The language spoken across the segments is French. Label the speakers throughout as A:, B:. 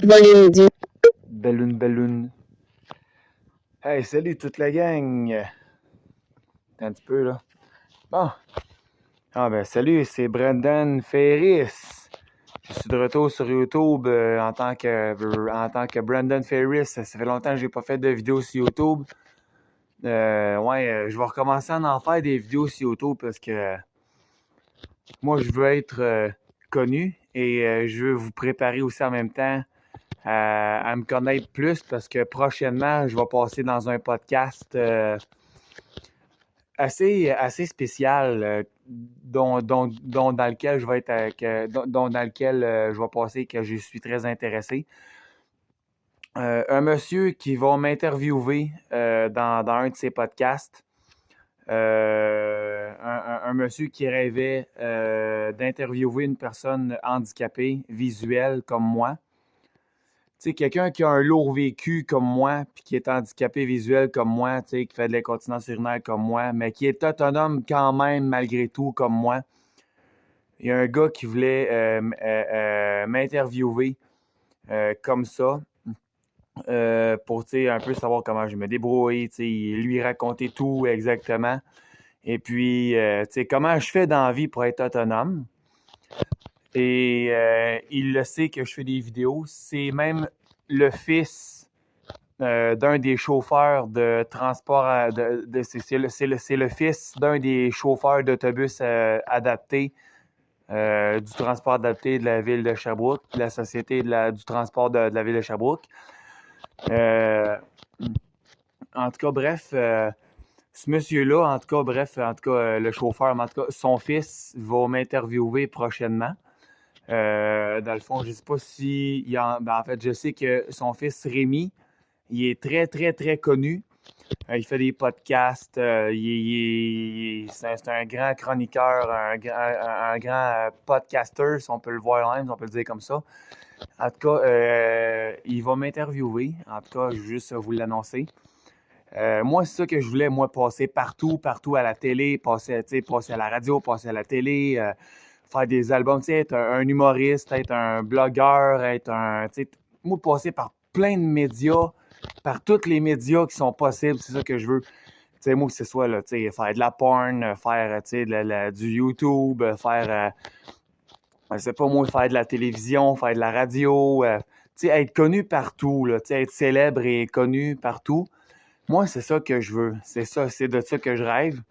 A: Volume 10.
B: Balloon. Hey, salut toute la gang! Attends un petit peu, là. Bon. Salut, c'est Brendan Ferris. Je suis de retour sur YouTube en tant que Brendan Ferris. Ça fait longtemps que j'ai pas fait de vidéos sur YouTube. Je vais recommencer à en faire des vidéos sur YouTube parce que moi, je veux être connu et je veux vous préparer aussi en même temps à me connaître plus parce que prochainement, je vais passer dans un podcast assez spécial dans lequel je vais être dans lequel je vais passer que je suis très intéressé. Un monsieur qui va m'interviewer dans un de ses podcasts. Un monsieur qui rêvait d'interviewer une personne handicapée visuelle comme moi. Tu sais, quelqu'un qui a un lourd vécu comme moi, puis qui est handicapé visuel comme moi, tu sais, qui fait de l'incontinence urinaire comme moi, mais qui est autonome quand même malgré tout comme moi. Il y a un gars qui voulait m'interviewer comme ça pour, tu sais, un peu savoir comment je me débrouille, tu sais, lui raconter tout exactement. Et puis, tu sais, comment je fais dans la vie pour être autonome. Et il le sait que je fais des vidéos. C'est même le fils d'un des chauffeurs de transport, c'est le fils d'un des chauffeurs d'autobus adaptés, du transport adapté de la ville de Sherbrooke, de la société du transport de la ville de Sherbrooke. En tout cas, bref, ce monsieur-là, le chauffeur, en tout cas, son fils va m'interviewer prochainement. Dans le fond, je ne sais pas si... en fait, je sais que son fils Rémi, il est très, très, très connu. Il fait des podcasts. C'est un grand chroniqueur, un grand podcaster, si on peut le voir même, si on peut le dire comme ça. En tout cas, il va m'interviewer. En tout cas, je veux juste vous l'annoncer. Moi, c'est ça que je voulais, moi, passer partout à la télé, passer à la radio, passer à la télé, faire des albums, être un humoriste, être un blogueur, moi, passer par plein de médias, par tous les médias qui sont possibles, c'est ça que je veux. Moi, que ce soit, là, faire de la porn, faire, du YouTube, faire, je sais pas moi, faire de la télévision, faire de la radio, être connu partout, là, être célèbre et connu partout. Moi, c'est ça que je veux. C'est de ça que je rêve.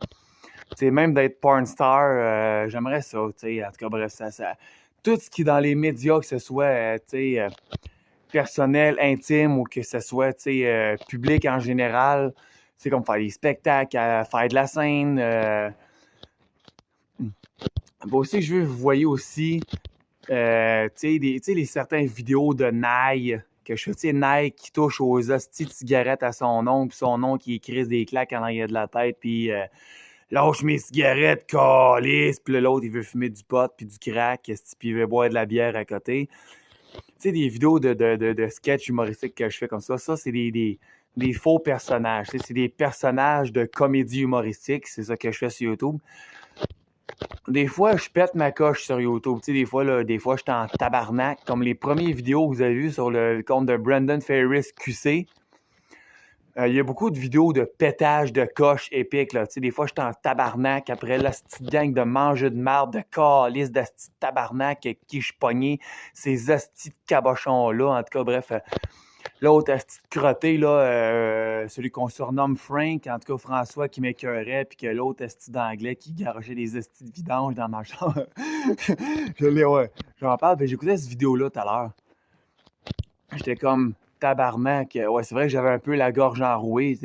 B: Même d'être porn star, j'aimerais ça. En tout cas, bref, tout ce qui est dans les médias, que ce soit personnel, intime ou que ce soit public en général, c'est comme faire des spectacles, faire de la scène. Aussi, je veux que vous voyez aussi les certaines vidéos de Nike que je fais, Nike qui touche aux hosties de cigarettes à son nom, puis son nom qui écrit des claques en arrière de la tête, puis lâche mes cigarettes, calice, puis l'autre il veut fumer du pot puis du crack, puis il veut boire de la bière à côté. Des vidéos de sketch humoristiques que je fais comme ça, c'est des faux personnages. C'est des personnages de comédie humoristique, c'est ça que je fais sur YouTube. Des fois, je pète ma coche sur YouTube. Des fois, je suis en tabarnak. Comme les premières vidéos que vous avez vues sur le compte de Brendan Ferris QC. Il y a beaucoup de vidéos de pétage de coche épiques. Là. Des fois, je suis en tabarnak après la petite gang de manger de marde, de calice, de petite tabarnak avec qui je suis pogné. Ces hosties de cabochons-là. En tout cas, bref. L'autre asti de crotté, là, celui qu'on surnomme Frank, en tout cas François qui m'écœurait, puis que l'autre asti d'anglais qui garochait des astis de vidange dans ma chambre. Ouais. J'en parle, ben j'écoutais cette vidéo-là tout à l'heure. J'étais comme tabarnak. Ouais, c'est vrai que j'avais un peu la gorge enrouée.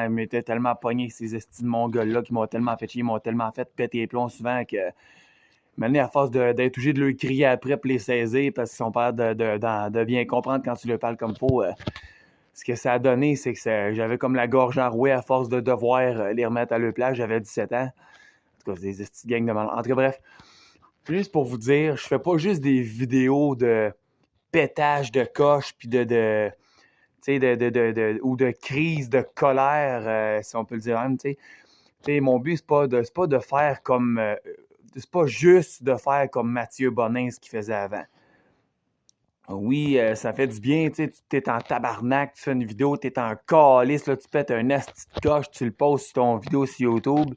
B: M'étais tellement pogné ces estis de mongols-là qui m'ont tellement fait chier, m'ont tellement fait péter les plombs souvent que maintenant, à force d'être obligé de leur crier après pour les saisir parce qu'ils sont pas de bien comprendre quand tu leur parles comme faut. Ce que ça a donné, c'est que j'avais comme la gorge enrouée à force de devoir les remettre à leur place. J'avais 17 ans. En tout cas, c'est des petites gangs de malades. En tout cas, bref. Juste pour vous dire, je fais pas juste des vidéos de pétage de coche puis ou de crise de colère, si on peut le dire même, mon but, c'est pas de faire comme c'est pas juste de faire comme Mathieu Bonin, ce qu'il faisait avant. Oui, ça fait du bien, tu sais, tu es en tabarnak, tu fais une vidéo, tu es en calice, là, tu pètes un asti de coche, tu le postes sur ton vidéo sur YouTube.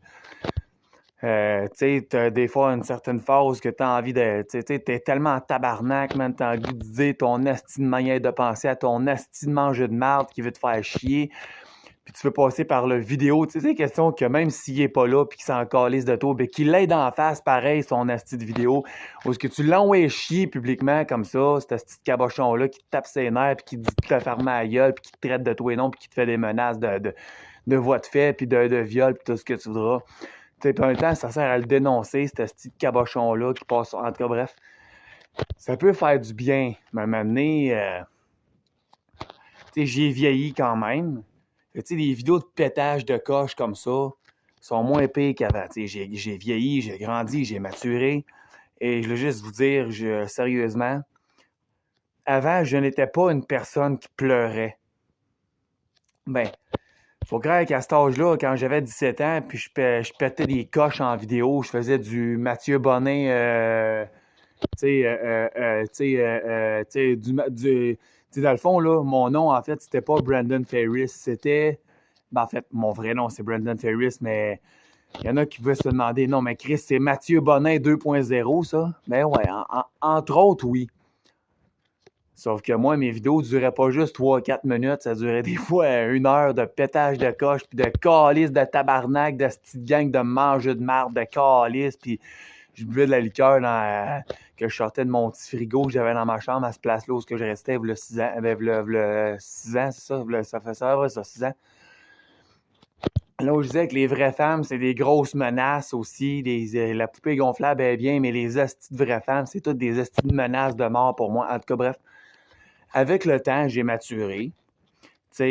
B: Tu sais, t'as des fois une certaine phase que t'as envie de. Tu sais, t'es tellement en tabarnak, man, t'as envie de dire ton asti de manière de penser à ton asti de manger de marde qui veut te faire chier. Puis tu veux passer par le vidéo. Tu sais, c'est question que même s'il est pas là puis qu'il s'en calisse de toi, ben qu'il l'aide en face, pareil, son asti de vidéo. Ou est-ce que tu l'envoies chier publiquement comme ça, cet asti de cabochon-là qui te tape ses nerfs puis qui dit de te fermer la gueule puis qui te traite de tout et non puis qui te fait des menaces de voies de fait puis de viol puis tout ce que tu voudras. Puis en même temps, ça sert à le dénoncer, ce petit cabochon-là qui passe. En tout cas, bref, ça peut faire du bien. Mais à un moment donné, j'ai vieilli quand même. Les vidéos de pétage de coche comme ça sont moins pires qu'avant. J'ai vieilli, j'ai grandi, j'ai maturé. Et je veux juste vous dire, sérieusement, avant, je n'étais pas une personne qui pleurait. Ben, faut croire qu'à cet âge-là, quand j'avais 17 ans, puis je pétais des coches en vidéo, je faisais du Mathieu Bonnin, dans le fond, là, mon nom, en fait, c'était pas Brandon Ferris, c'était... Ben, en fait, mon vrai nom, c'est Brandon Ferris, mais il y en a qui veulent se demander, non, mais Chris, c'est Mathieu Bonnin 2.0, ça? Ben ouais, entre autres, oui. Sauf que moi, mes vidéos duraient pas juste 3-4 minutes, ça durait des fois 1 heure de pétage de coche, puis de calice de tabarnak, de petite gang de mangeux de marde, de calice, puis je buvais de la liqueur que je sortais de mon petit frigo que j'avais dans ma chambre à ce place-là où je restais, il y a 6 ans, v'là 6 ans, c'est ça? Ça fait ça, ouais, ça, 6 ans. Là où je disais que les vraies femmes, c'est des grosses menaces aussi. La poupée gonflable est bien, mais les hosties de vraies femmes, c'est toutes des hosties de menaces de mort pour moi. En tout cas, bref. Avec le temps, j'ai maturé. C'est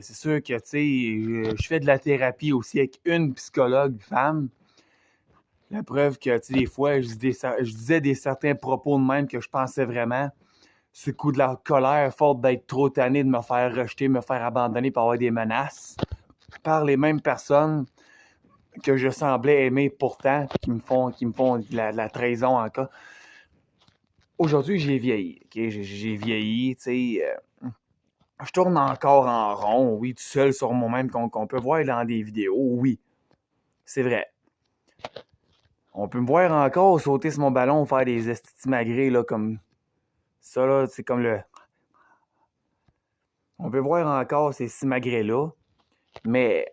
B: sûr que je fais de la thérapie aussi avec une psychologue femme. La preuve que des fois, je disais des certains propos de même que je pensais vraiment. Ce coup de la colère, faute d'être trop tanné de me faire rejeter, me faire abandonner par avoir des menaces par les mêmes personnes que je semblais aimer pourtant, qui me font de la trahison en cas. Aujourd'hui, j'ai vieilli. Okay? J'ai vieilli, tu sais. Je tourne encore en rond, oui, tout seul sur moi-même, qu'on peut voir dans des vidéos, oui. C'est vrai. On peut me voir encore sauter sur mon ballon, faire des estimagrés, là, comme ça, là, c'est comme le... On peut voir encore ces simagrées-là, mais,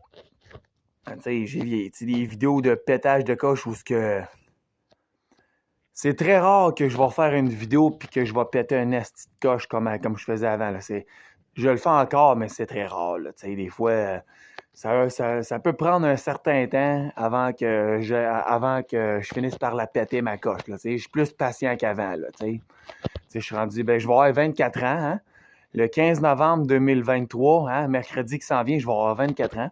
B: tu sais, j'ai vieilli. Tu sais, des vidéos de pétage de coche où ce que... C'est très rare que je vais faire une vidéo puis que je vais péter un esti de coche comme je faisais avant. Là. Je le fais encore, mais c'est très rare. Là. Des fois, ça peut prendre un certain temps avant que je finisse par la péter ma coche. Là, je suis plus patient qu'avant. Là, je suis rendu, je vais avoir 24 ans. Hein? Le 15 novembre 2023, hein, mercredi qui s'en vient, je vais avoir 24 ans.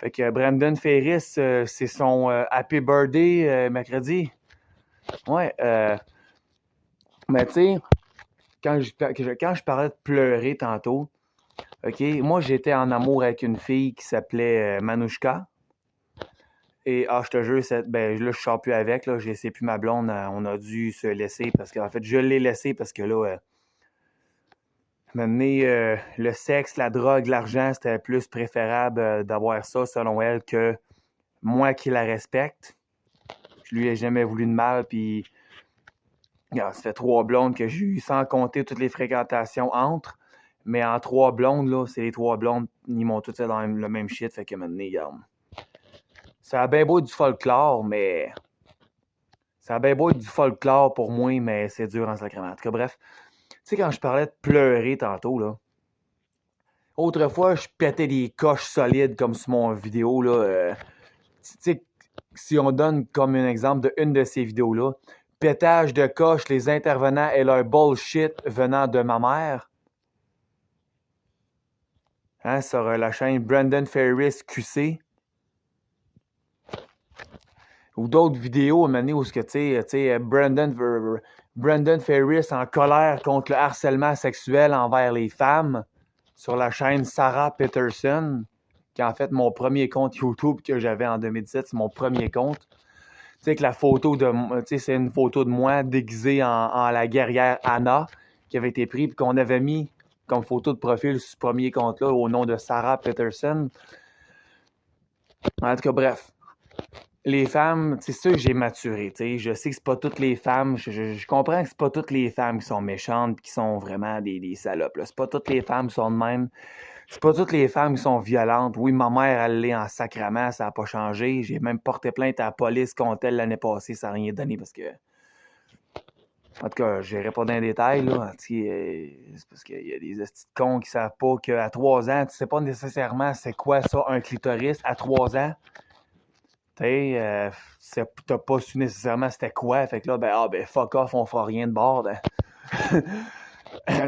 B: Fait que Brandon Ferris, c'est son Happy Birthday mercredi. Ouais, mais tu sais, quand je parlais de pleurer tantôt, OK, moi j'étais en amour avec une fille qui s'appelait Manouchka. Et je te jure, là je sors plus avec, là, c'est plus ma blonde, on a dû se laisser parce qu'en fait, je l'ai laissé parce que là, m'amener le sexe, la drogue, l'argent, c'était plus préférable d'avoir ça selon elle que moi qui la respecte. Je lui ai jamais voulu de mal, puis ça fait 3 blondes que j'ai eu, sans compter toutes les fréquentations entre. Mais en 3 blondes, là, c'est les 3 blondes, ils m'ont toutes fait dans le même shit, fait que maintenant, regarde. Ça a bien beau être du folklore, mais... Ça a bien beau être du folklore pour moi, mais c'est dur en sacrement. En tout cas, bref. Tu sais, quand je parlais de pleurer tantôt, là, autrefois, je pétais des coches solides comme sur mon vidéo, là. Tu sais, si on donne comme un exemple de une de ces vidéos-là, pétage de coche, les intervenants et leur bullshit venant de ma mère. Hein, sur la chaîne Brandon Ferris QC. Ou d'autres vidéos à un moment donné où tu sais, Brandon Ferris en colère contre le harcèlement sexuel envers les femmes sur la chaîne Sarah Peterson, qui est en fait mon premier compte YouTube que j'avais en 2017, c'est mon premier compte. sais, que la photo de tu sais, c'est une photo de moi déguisée en la guerrière Anna qui avait été prise, puis qu'on avait mis comme photo de profil sur ce premier compte-là au nom de Sarah Peterson. En tout cas, bref. Les femmes, c'est sûr que j'ai maturé, tu sais. Je sais que c'est pas toutes les femmes. Je comprends que c'est pas toutes les femmes qui sont méchantes et qui sont vraiment des salopes, là. C'est pas toutes les femmes qui sont de même. C'est pas toutes les femmes qui sont violentes. Oui, ma mère, elle l'est en sacrament, ça n'a pas changé. J'ai même porté plainte à la police contre elle l'année passée, ça n'a rien donné parce que. En tout cas, je n'irai pas dans les détails, là. C'est parce qu'il y a des estis de cons qui savent pas qu'à 3 ans, tu sais pas nécessairement c'est quoi ça, un clitoris à 3 ans. Tu sais, t'as pas su nécessairement c'était quoi. Fait que là, ben fuck off, on fera rien de bord. Ben.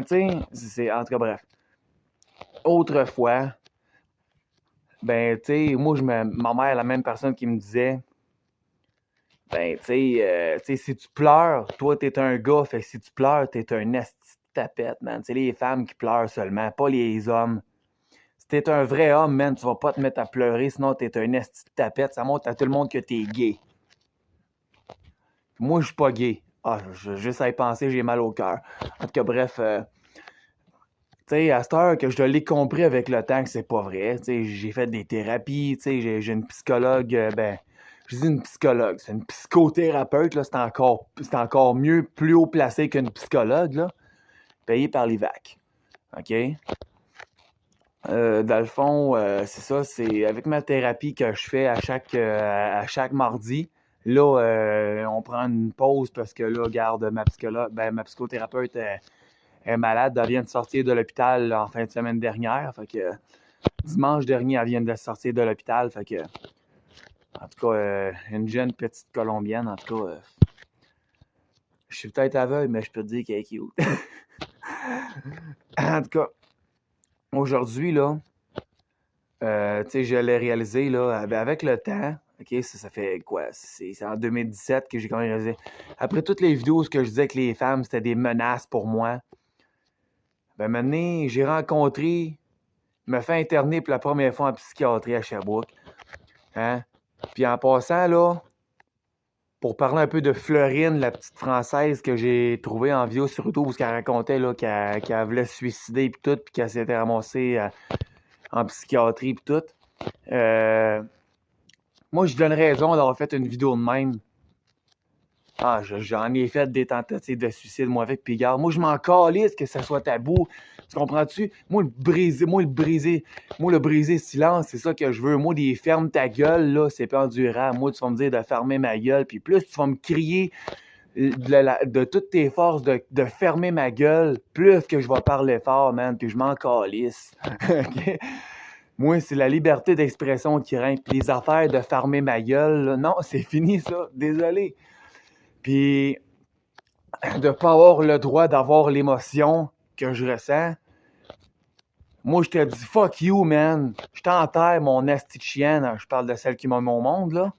B: Tu sais, en tout cas, bref. Autrefois, ben, tu sais, moi, ma mère, la même personne qui me disait, ben, tu sais, si tu pleures, toi, t'es un gars, fait que si tu pleures, t'es un esti de tapette, man. C'est les femmes qui pleurent seulement, pas les hommes. Si t'es un vrai homme, man, tu vas pas te mettre à pleurer, sinon t'es un esti de tapette. Ça montre à tout le monde que t'es gay. Moi, je suis pas gay. Ah, juste à y penser, j'ai mal au cœur. En tout cas, bref, tu sais, à cette heure que je l'ai compris avec le temps que c'est pas vrai. Tu sais, j'ai fait des thérapies, tu sais, j'ai une psychologue, je dis une psychologue, c'est une psychothérapeute, là, c'est encore mieux, plus haut placé qu'une psychologue, là, payée par l'IVAC. OK? Dans le fond, c'est ça, c'est avec ma thérapie que je fais à chaque mardi. Là, on prend une pause parce que là, garde ma psychothérapeute est malade. Elle vient de sortir de l'hôpital en fin de semaine dernière. Fait que dimanche dernier, elle vient de sortir de l'hôpital. Fait que, en tout cas, une jeune petite Colombienne, en tout cas, je suis peut-être aveugle, mais je peux te dire qu'elle est cute. En tout cas, aujourd'hui, là, tu sais, je l'ai réalisé, là, avec le temps. OK, ça fait quoi? C'est en 2017 que j'ai quand même réalisé. Après toutes les vidéos où je disais que les femmes, c'était des menaces pour moi, ben maintenant, j'ai rencontré, me fait interner pour la première fois en psychiatrie à Sherbrooke. Hein? Puis en passant, là, pour parler un peu de Florine, la petite Française que j'ai trouvée en vidéo sur YouTube où elle racontait là, qu'elle voulait se suicider puis tout, puis qu'elle s'était ramassée en psychiatrie puis tout. Moi, je donne raison d'avoir fait une vidéo de même. Ah, j'en ai fait des tentatives de suicide, moi, avec Pigard. Moi, je m'en calisse que ça soit tabou. Tu comprends-tu? Moi, le briser silence, c'est ça que je veux. Moi, des ferme ta gueule, là, c'est pas endurable. Moi, tu vas me dire de fermer ma gueule, puis plus tu vas me crier de toutes tes forces de fermer ma gueule, plus que je vais parler fort, man, puis je m'en calisse. OK? Moi, c'est la liberté d'expression qui règne. Puis les affaires de fermer ma gueule, là, non, c'est fini, ça. Désolé. Puis, de ne pas avoir le droit d'avoir l'émotion que je ressens. Moi, je te dis, fuck you, man. Je t'enterre, mon esti de chienne. Je parle de celle qui m'a mis au monde, là.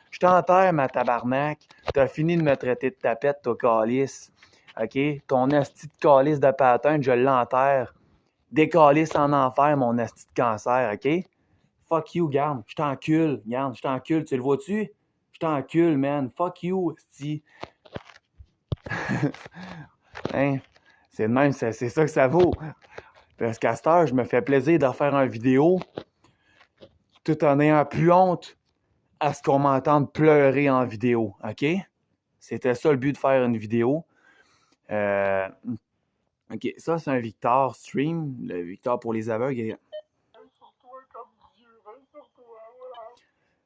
B: Je t'enterre, ma tabarnak. T'as fini de me traiter de tapette, toi, calice. OK? Ton esti de calice de patin, je l'enterre. Décalisse en enfer, mon esti de cancer, OK? Fuck you, garde. Je t'encule. Garde, je t'encule. Tu le vois-tu? Je t'encule, man. Fuck you, esti. Hein? C'est de même, c'est ça que ça vaut. Parce qu'à cette heure, je me fais plaisir de faire une vidéo tout en ayant plus honte à ce qu'on m'entende pleurer en vidéo. OK? C'était ça le but de faire une vidéo. OK, ça, c'est un Victor Stream. Le Victor pour les aveugles.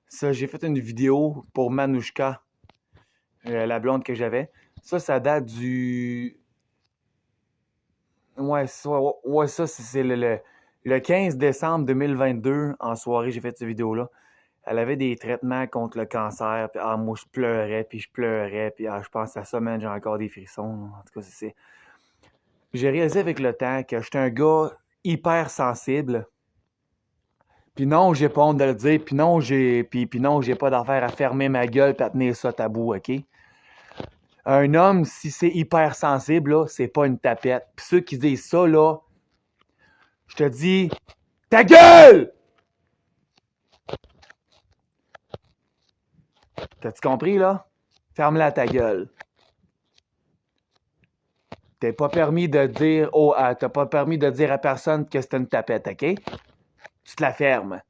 B: Ça, j'ai fait une vidéo pour Manouchka, la blonde que j'avais. Ça date du... Ouais, ça c'est le 15 décembre 2022, en soirée, j'ai fait cette vidéo-là. Elle avait des traitements contre le cancer, puis moi, je pleurais, puis je pense à ça, man, j'ai encore des frissons. En tout cas, c'est... J'ai réalisé avec le temps que j'étais un gars hyper sensible. Puis non, j'ai pas honte de le dire, puis non, j'ai pas d'affaire à fermer ma gueule et à tenir ça tabou, OK? Un homme, si c'est hyper sensible, là, c'est pas une tapette. Puis ceux qui disent ça, là, je te dis, ta gueule! T'as-tu compris, là? Ferme-la ta gueule. T'as pas permis de dire t'as pas permis de dire à personne que c'était une tapette, OK? Tu te la fermes.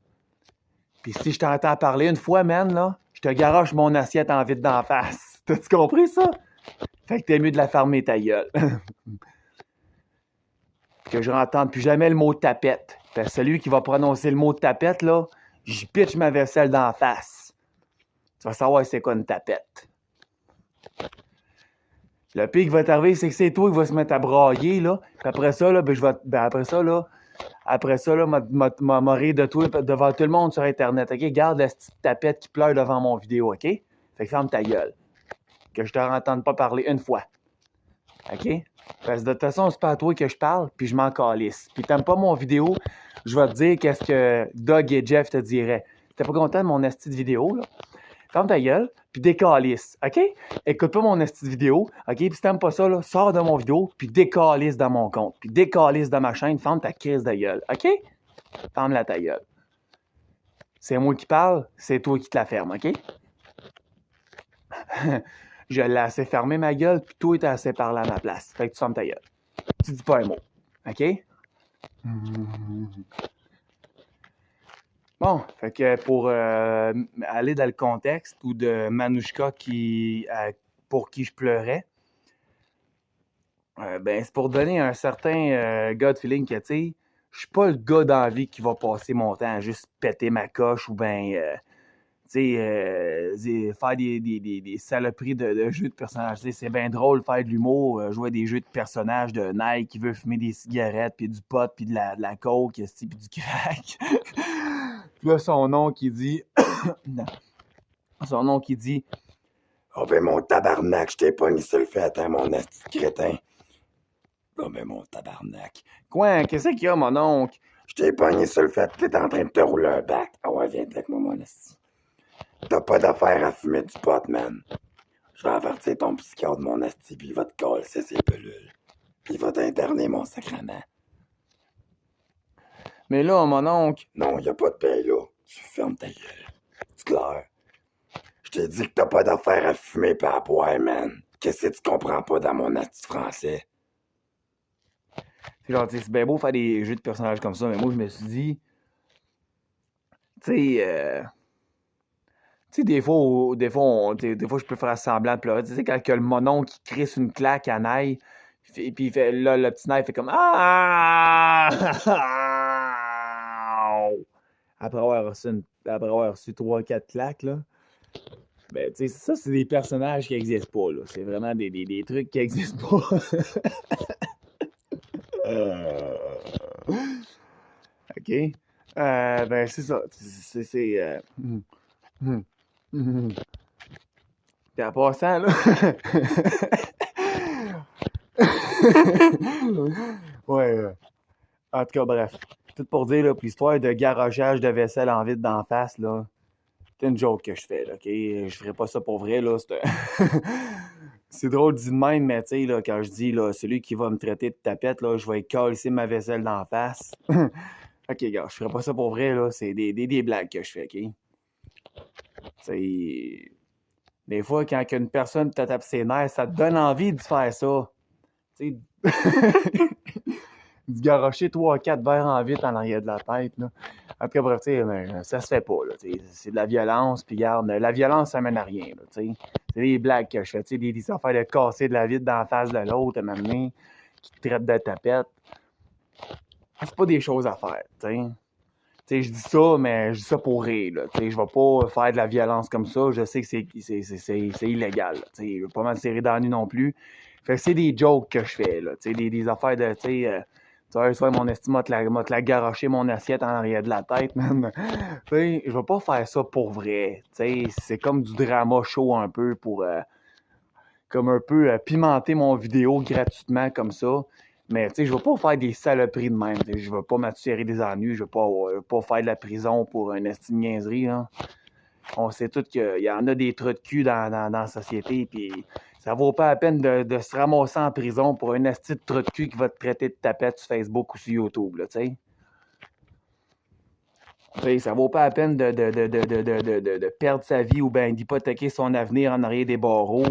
B: Puis si je t'entends parler une fois, man, là, je te garoche mon assiette en vide d'en face. T'as-tu compris ça? Fait que t'es mieux de la fermer ta gueule. Que je n'entende plus jamais le mot tapette. Parce que celui qui va prononcer le mot tapette, là, j'y pitche ma vaisselle d'en face. Tu vas savoir c'est quoi une tapette. Le pire qui va t'arriver, c'est que c'est toi qui vas se mettre à brailler, là. Puis après ça, là, après ça, là, m'a rire de toi devant tout le monde sur Internet, OK? Garde la petite tapette qui pleure devant mon vidéo, OK? Fait que ferme ta gueule. Que je te entende pas parler une fois. OK? Parce que de toute façon, c'est pas à toi que je parle, puis je m'en calisse. Puis t'aimes pas mon vidéo, je vais te dire qu'est-ce que Doug et Jeff te diraient. T'es pas content de mon esti de vidéo, là? Ferme ta gueule, puis décalisse, OK? Écoute pas mon esti de vidéo, OK? Puis si t'aimes pas ça, là, sors de mon vidéo, puis décalisse dans mon compte, puis décalisse dans ma chaîne, ferme ta crise de gueule, OK? Ferme-la ta gueule. C'est moi qui parle, c'est toi qui te la fermes, OK? Je l'ai assez fermé ma gueule, puis toi, t'as assez parlé à ma place. Fait que tu fermes ta gueule. Tu dis pas un mot, OK? Bon, fait que pour aller dans le contexte ou de Manouchka pour qui je pleurais, ben c'est pour donner un certain gut feeling que, tu sais, je suis pas le gars d'envie qui va passer mon temps à juste péter ma coche ou ben, tu sais, faire des saloperies de jeux de personnages. Tu sais, c'est bien drôle faire de l'humour, jouer des jeux de personnages de Nike qui veut fumer des cigarettes, puis du pot, puis de la coke, puis du crack. Puis là, son nom qui dit... son nom qui dit...
A: Oh ben mon tabarnak, je t'ai pogné sur le fait, hein, mon asti de crétin. Oh ben mon tabarnak.
B: Quoi? Qu'est-ce qu'il y a, mon oncle?
A: Je t'ai pogné sur le fait que t'es en train de te rouler un bac. Ah ouais, viens avec moi, mon asti. T'as pas d'affaire à fumer du pot, man. Je vais avertir ton psychiatre, mon asti, pis il va te coller ses pilules. Pis il va t'interner, mon sacrement.
B: Mais là, mon oncle...
A: Non, y a pas de paix, là. Tu fermes ta gueule. C'est clair. Je t'ai dit que t'as pas d'affaire à fumer pis à boire, man. Qu'est-ce que tu comprends pas dans mon asti français?
B: C'est genre, c'est bien beau faire des jeux de personnages comme ça, mais moi, je me suis dit... Tu sais, des fois, je peux faire semblant de pleurer. Tu sais, quand que le monon qui crisse une claque à Naï, puis il fait, là, le petit Naï fait comme Ah! Après avoir reçu 3-4 claques, là. Ben, tu sais, ça, c'est des personnages qui n'existent pas, là. C'est vraiment des trucs qui n'existent pas. OK? Ben, c'est ça. Puis en passant, là... ouais. En tout cas, bref. Tout pour dire, là, pour l'histoire de garochage de vaisselle en vide d'en face, là, c'est une joke que je fais, là, OK? Je ferais pas ça pour vrai, là. C'est drôle dit de même, mais tu sais, là, quand je dis, là, celui qui va me traiter de tapette, là, je vais calisser ma vaisselle d'en face. OK, gars, je ferais pas ça pour vrai, là. C'est des blagues que je fais, OK? C'est... Des fois, quand une personne te tape ses nerfs, ça te donne envie de faire ça. Tu sais, de garocher 3-4 verres en vite en arrière de la tête, là. En tout cas, bref, tu sais, ça se fait pas, là. C'est de la violence, puis regarde, la violence, ça mène à rien, là, tu sais. C'est des blagues que je fais, tu sais, des affaires de casser de la vitre dans la face de l'autre, à m'amener, qui te traite de tapette. C'est pas des choses à faire, tu sais. Tu sais, je dis ça, mais je dis ça pour rire, là. Tu sais, je vais pas faire de la violence comme ça. Je sais que c'est illégal, là. Tu sais, je vais pas m'en tirer dans la nuit non plus. Fait que c'est des jokes que je fais, là. Tu sais, des affaires de, tu sais, tu vois, soit mon estime m'a te la garocher mon assiette en arrière de la tête, man. Tu sais, je vais pas faire ça pour vrai. Tu sais, c'est comme du drama show un peu pour, comme un peu pimenter mon vidéo gratuitement comme ça. Mais tu sais, je vais pas faire des saloperies de même. Je vais pas m'attirer des ennuis. Je vais pas faire de la prison pour une estime niaiserie. Hein. On sait tous qu'il y en a des trous de cul dans la société. Puis ça vaut pas la peine de se ramasser en prison pour une estime de trou de cul qui va te traiter de tapette sur Facebook ou sur YouTube. Là, tu sais. T'sais, ça vaut pas la peine de perdre sa vie ou bien d'hypothéquer son avenir en arrière des barreaux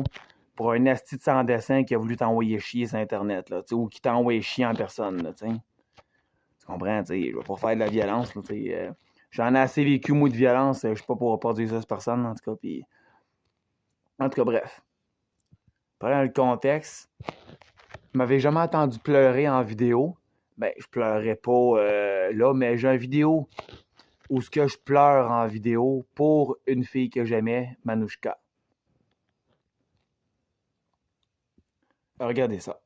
B: pour un asti de sans dessin qui a voulu t'envoyer chier sur Internet, là, ou qui t'a envoyé chier en personne, là, t'sais. Tu comprends, t'sais, je vais pas faire de la violence, là, j'en ai assez vécu, moi, de violence, je suis pas pour reproduire ça sur personne, en tout cas, puis... En tout cas, bref. Prenons le contexte. Je m'avais jamais entendu pleurer en vidéo. Ben, je pleurais pas là, mais j'ai une vidéo où ce que je pleure en vidéo pour une fille que j'aimais, Manouchka. Regardez ça.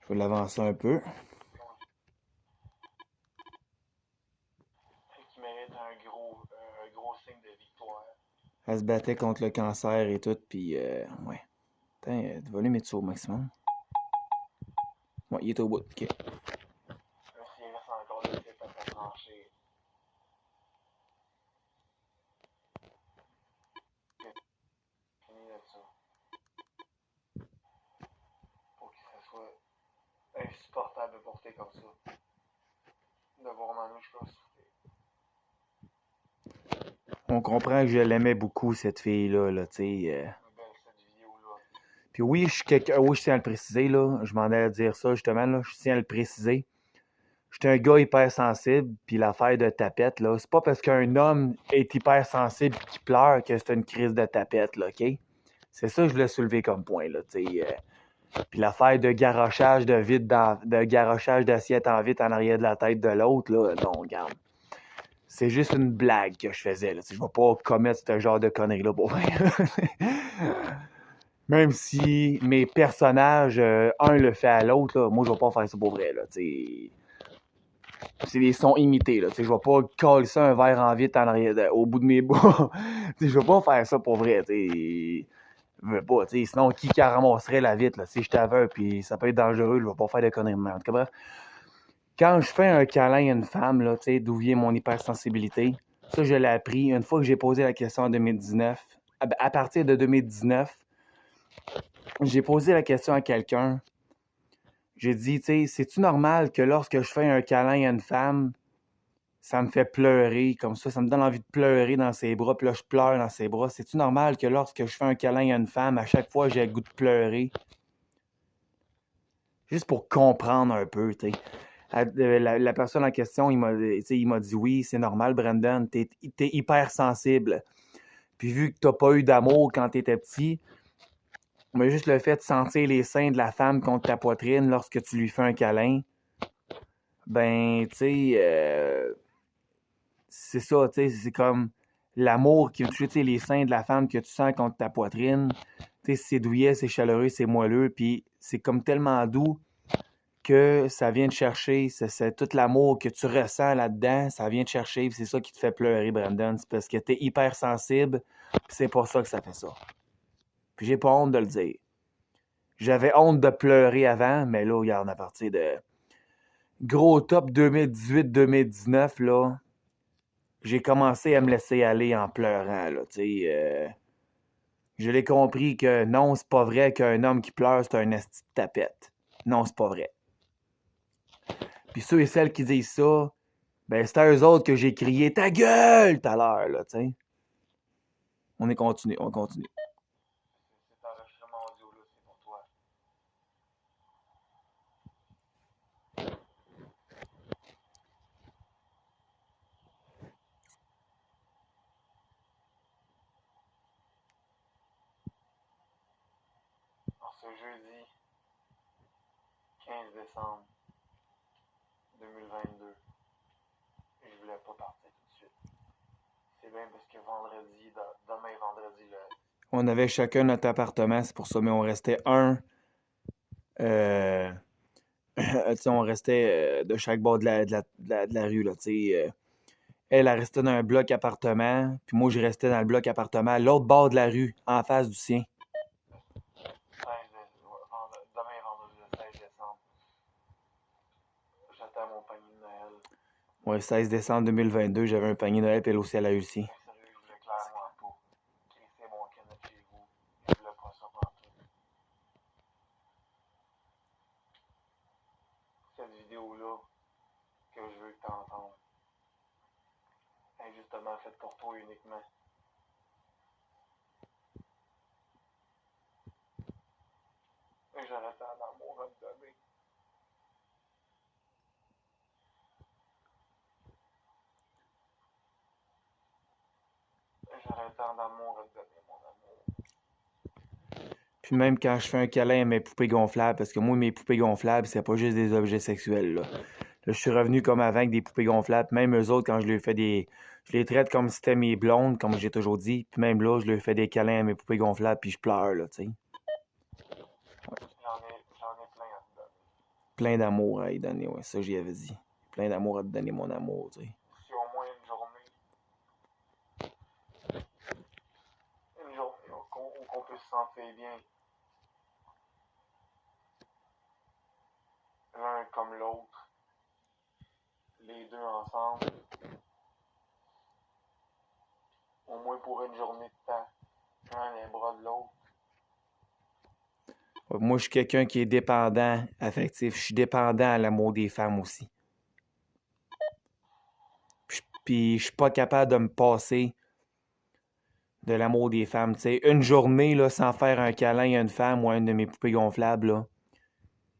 B: Je vais l'avancer un peu. Qui mérite un gros signe de victoire. Elle se battait contre le cancer et tout, puis ouais. Attends, le volume est au maximum. Ouais, il est au bout, ok. Là, s'il reste encore des tips à faire trancher. Fini là-dessus. Pour que ça soit insupportable de porter comme ça. De voir Manouchka souffrir. On comprend que je l'aimais beaucoup, cette fille-là, là, tu sais. Puis oui, je tiens à le préciser, là. Je m'en allais dire ça, justement, là. Je tiens à le préciser. J'étais un gars hypersensible, puis l'affaire de tapette, là, c'est pas parce qu'un homme est hypersensible et qu'il pleure que c'est une crise de tapette, là, OK? C'est ça que je voulais soulever comme point, là, tu sais. Puis l'affaire de garochage de garochage d'assiette en vite en arrière de la tête de l'autre, là, non, regarde. C'est juste une blague que je faisais, là. Je vais pas commettre ce genre de conneries-là pour vrai. Même si mes personnages, un le fait à l'autre, là, moi, je vais pas faire ça pour vrai, là, t'sais. C'est des sons imités, là, t'sais. Je vais pas coller ça un verre en vite en arrière, au bout de mes bras. Je vais pas faire ça pour vrai, t'sais. Je veux pas, t'sais. Sinon, qui ramasserait la vitre, là? Si je t'aveugle, puis ça peut être dangereux, je vais pas faire de conneries. Mais en tout cas, bref. Quand je fais un câlin à une femme, là, t'sais, d'où vient mon hypersensibilité, ça, je l'ai appris une fois que j'ai posé la question en 2019. À partir de 2019, j'ai posé la question à quelqu'un. J'ai dit, tu sais, c'est-tu normal que lorsque je fais un câlin à une femme, ça me fait pleurer comme ça me donne envie de pleurer dans ses bras, puis là, je pleure dans ses bras. C'est-tu normal que lorsque je fais un câlin à une femme, à chaque fois, j'ai le goût de pleurer? Juste pour comprendre un peu, tu sais. La personne en question, il m'a dit, oui, c'est normal, Brandon, t'es hypersensible. Puis vu que t'as pas eu d'amour quand t'étais petit, mais juste le fait de sentir les seins de la femme contre ta poitrine lorsque tu lui fais un câlin, ben, tu sais, c'est ça, tu sais, c'est comme l'amour qui va toucher, tu sais, les seins de la femme que tu sens contre ta poitrine. Tu sais, c'est douillet, c'est chaleureux, c'est moelleux, puis c'est comme tellement doux que ça vient te chercher, c'est tout l'amour que tu ressens là-dedans, ça vient te chercher, puis c'est ça qui te fait pleurer, Brandon. C'est parce que t'es hypersensible, puis c'est pour ça que ça fait ça. Puis j'ai pas honte de le dire. J'avais honte de pleurer avant, mais là, regarde, à partir de gros top 2018-2019, là, j'ai commencé à me laisser aller en pleurant, là, tu sais. Je l'ai compris que non, c'est pas vrai qu'un homme qui pleure, c'est un esti de tapette. Non, c'est pas vrai. Puis ceux et celles qui disent ça, ben c'est à eux autres que j'ai crié « Ta gueule! » tout à l'heure, là, tu sais. On continue. Cet enregistrement audio-là, c'est pour toi. Alors, ce jeudi 15 décembre 2022, je voulais pas partir tout de suite. C'est bien parce que demain vendredi, là, on avait chacun notre appartement, c'est pour ça, mais on restait un. On restait de chaque bord de la rue, là, elle restait dans un bloc appartement, puis moi, je restais dans le bloc appartement à l'autre bord de la rue, en face du sien. Demain, vendredi, le 16 décembre. J'attends mon panier de Noël. Ouais, 16 décembre 2022, j'avais un panier de Noël, puis elle aussi, elle a eu le sien. Sérieux, je voulais clairement pas. C'est mon canette chez vous. Je voulais pas ça partout. seulement fait pour toi uniquement. Et j'aurais tant d'amour à te donner. J'aurais tant d'amour à te donner, mon amour. Puis même quand je fais un câlin à mes poupées gonflables, parce que moi, mes poupées gonflables, c'est pas juste des objets sexuels, là. Là, je suis revenu comme avant avec des poupées gonflables. Même eux autres, quand je leur fais des... Je les traite comme si c'était mes blondes, comme j'ai toujours dit. Puis même là, je leur fais des câlins à mes poupées gonflables, puis je pleure, là, tu sais. J'en ai plein à te donner. Plein d'amour à y donner, ouais. Ça, j'y avais dit. Plein d'amour à te donner, mon amour, tu sais. Si au moins une journée où qu'on peut se sentir bien. L'un comme l'autre. Les deux ensemble. Au moins pour une journée de temps. Un les bras de l'autre. Moi, je suis quelqu'un qui est dépendant affectif. Je suis dépendant à l'amour des femmes aussi. Puis je suis pas capable de me passer de l'amour des femmes. T'sais, une journée là, sans faire un câlin à une femme ou à une de mes poupées gonflables, là,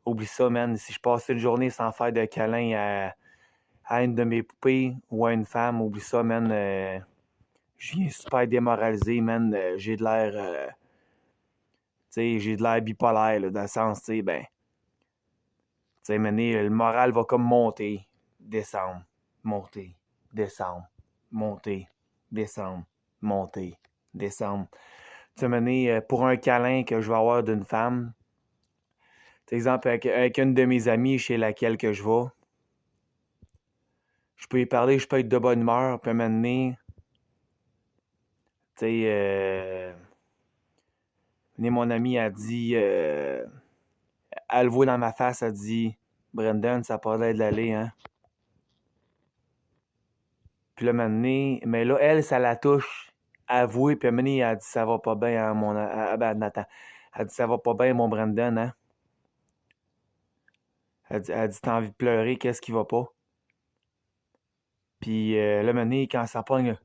B: oublie ça, man. Si je passe une journée sans faire de câlin à une de mes poupées ou à une femme, oublie ça, man. Je viens super démoralisé, man. J'ai de l'air... j'ai de l'air bipolaire, là, dans le sens, ben... le moral va comme monter, descendre, monter, descendre, monter, descendre, monter, descendre. Pour un câlin que je vais avoir d'une femme, par exemple, avec une de mes amies chez laquelle que je vais, je peux y parler, je peux être de bonne humeur, puis à un moment donné, mon amie a dit, elle le voit dans ma face, elle dit, Brendan, ça a pas l'air de l'aller, hein. Puis là, donné, mais là, elle, ça la touche. Avoué, puis à un moment donné, elle dit ça va pas bien, hein, mon. Attends. Elle dit ça va pas bien, mon Brandon, hein. Elle dit t'as envie de pleurer, qu'est-ce qui va pas? Puis là, à un moment donné, quand ça pogne.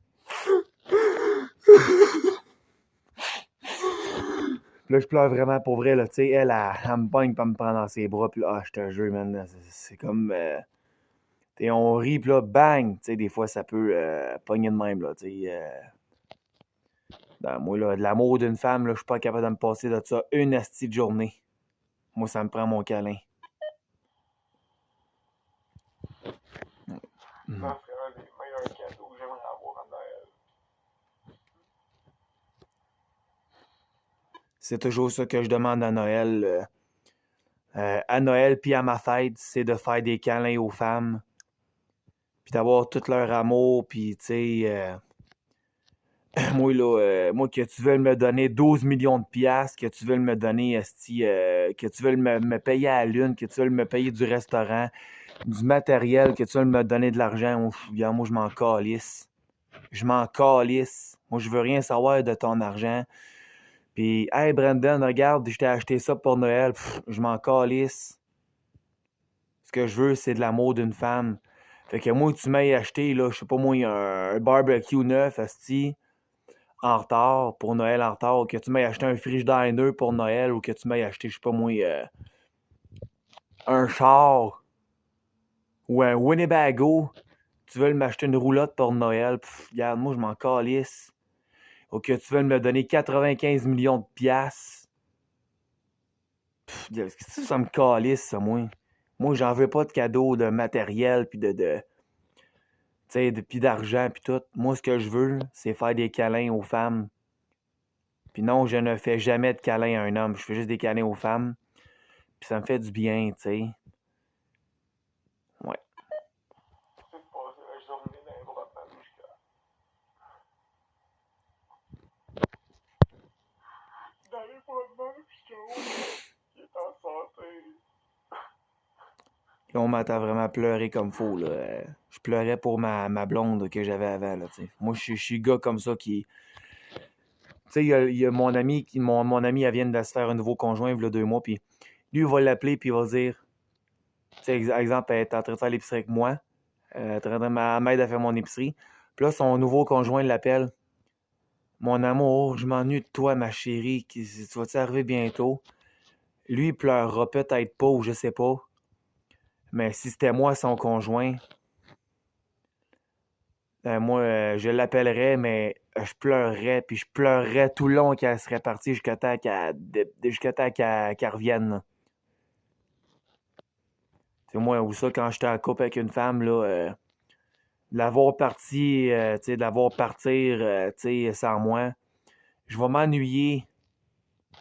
B: Là, je pleure vraiment pour vrai, là. Tu sais, elle me pogne pour me prendre dans ses bras, puis là, je te jure, man, c'est comme. On rit, puis là, bang! Tu sais, des fois, ça peut pogner de même, là, tu sais. Moi, là, de l'amour d'une femme, là, je suis pas capable de me passer de ça une asti de journée. Moi, ça me prend mon câlin. Ça serait un des meilleurs cadeaux que j'aimerais avoir à Noël. C'est toujours ça que je demande à Noël. À Noël puis à ma fête, c'est de faire des câlins aux femmes. Puis d'avoir tout leur amour. Puis, tu sais... moi, moi, que tu veux me donner 12 millions de piastres, que tu veux me donner, que tu veux me payer à la lune, que tu veux me payer du restaurant, du matériel, que tu veux me donner de l'argent, moi, je m'en calisse. Je m'en calisse. Moi, je veux rien savoir de ton argent. Puis, hey, Brandon, regarde, je t'ai acheté ça pour Noël. Je m'en calisse. Ce que je veux, c'est de l'amour d'une femme. Fait que moi, tu m'as acheté, là, je sais pas moi, un barbecue neuf, asti, en retard, pour Noël en retard, ou que tu m'aies acheté un frigidaire pour Noël, ou que tu m'aies acheté, je sais pas moi, un char, ou un Winnebago, tu veux m'acheter une roulotte pour Noël, regarde, moi, je m'en calisse. Ou que tu veux me donner 95 millions de piastres. Qu'est-ce que ça me calisse, ça, moi? Moi, j'en veux pas de cadeaux, de matériel, puis puis d'argent, puis tout. Moi, ce que je veux, c'est faire des câlins aux femmes. Puis non, je ne fais jamais de câlins à un homme. Je fais juste des câlins aux femmes. Puis ça me fait du bien, tu sais. Ouais. Tu peux passer la journée dans les bras de Malouchka. Dans les bras de Malouchka, qui est en santé. Là, on m'entend vraiment pleurer comme faux, là. Je pleurais pour ma blonde que j'avais avant, là, tu sais. Moi, je suis gars comme ça qui... Tu sais, il y a mon ami, mon ami, elle vient de se faire un nouveau conjoint, il y a 2 mois, puis lui, il va l'appeler, puis il va dire... Tu sais, exemple, elle est en train de faire l'épicerie avec moi. Elle est en train de m'aider à faire mon épicerie. Puis là, son nouveau conjoint l'appelle. Mon amour, je m'ennuie de toi, ma chérie. Tu vas-tu arriver bientôt? Lui, il pleurera peut-être pas ou je sais pas. Mais si c'était moi, son conjoint, moi, je l'appellerais, mais je pleurerais, puis je pleurerais tout le long qu'elle serait partie jusqu'à temps qu'elle revienne. Là. C'est moi, ou ça, quand j'étais en couple avec une femme, là, de l'avoir parti, de l'avoir partir, sans moi, je vais m'ennuyer.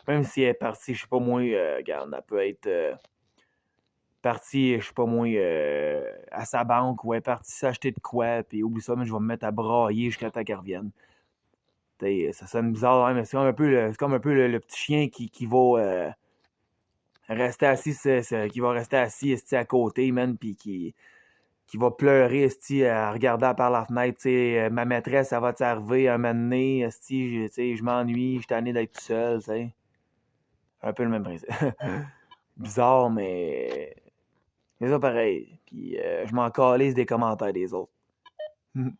B: Même si elle est partie, je sais pas moi, regarde, elle peut être partie, je sais pas moi, à sa banque, ou elle est partie s'acheter de quoi, puis oublie ça, mais je vais me mettre à brailler jusqu'à temps qu'elle revienne. Ça sonne bizarre, hein, mais c'est comme un peu le petit chien qui va rester assis, qui va rester assis esti, à côté, man, puis qui va pleurer esti, à regarder par la fenêtre. Ma maîtresse, ça va t'arriver un moment donné, esti, je m'ennuie, je suis tanné d'être tout seul. T'sais. Un peu le même principe. Bizarre, mais c'est ça pareil. Puis je m'en calisse des commentaires des autres.
A: Je veux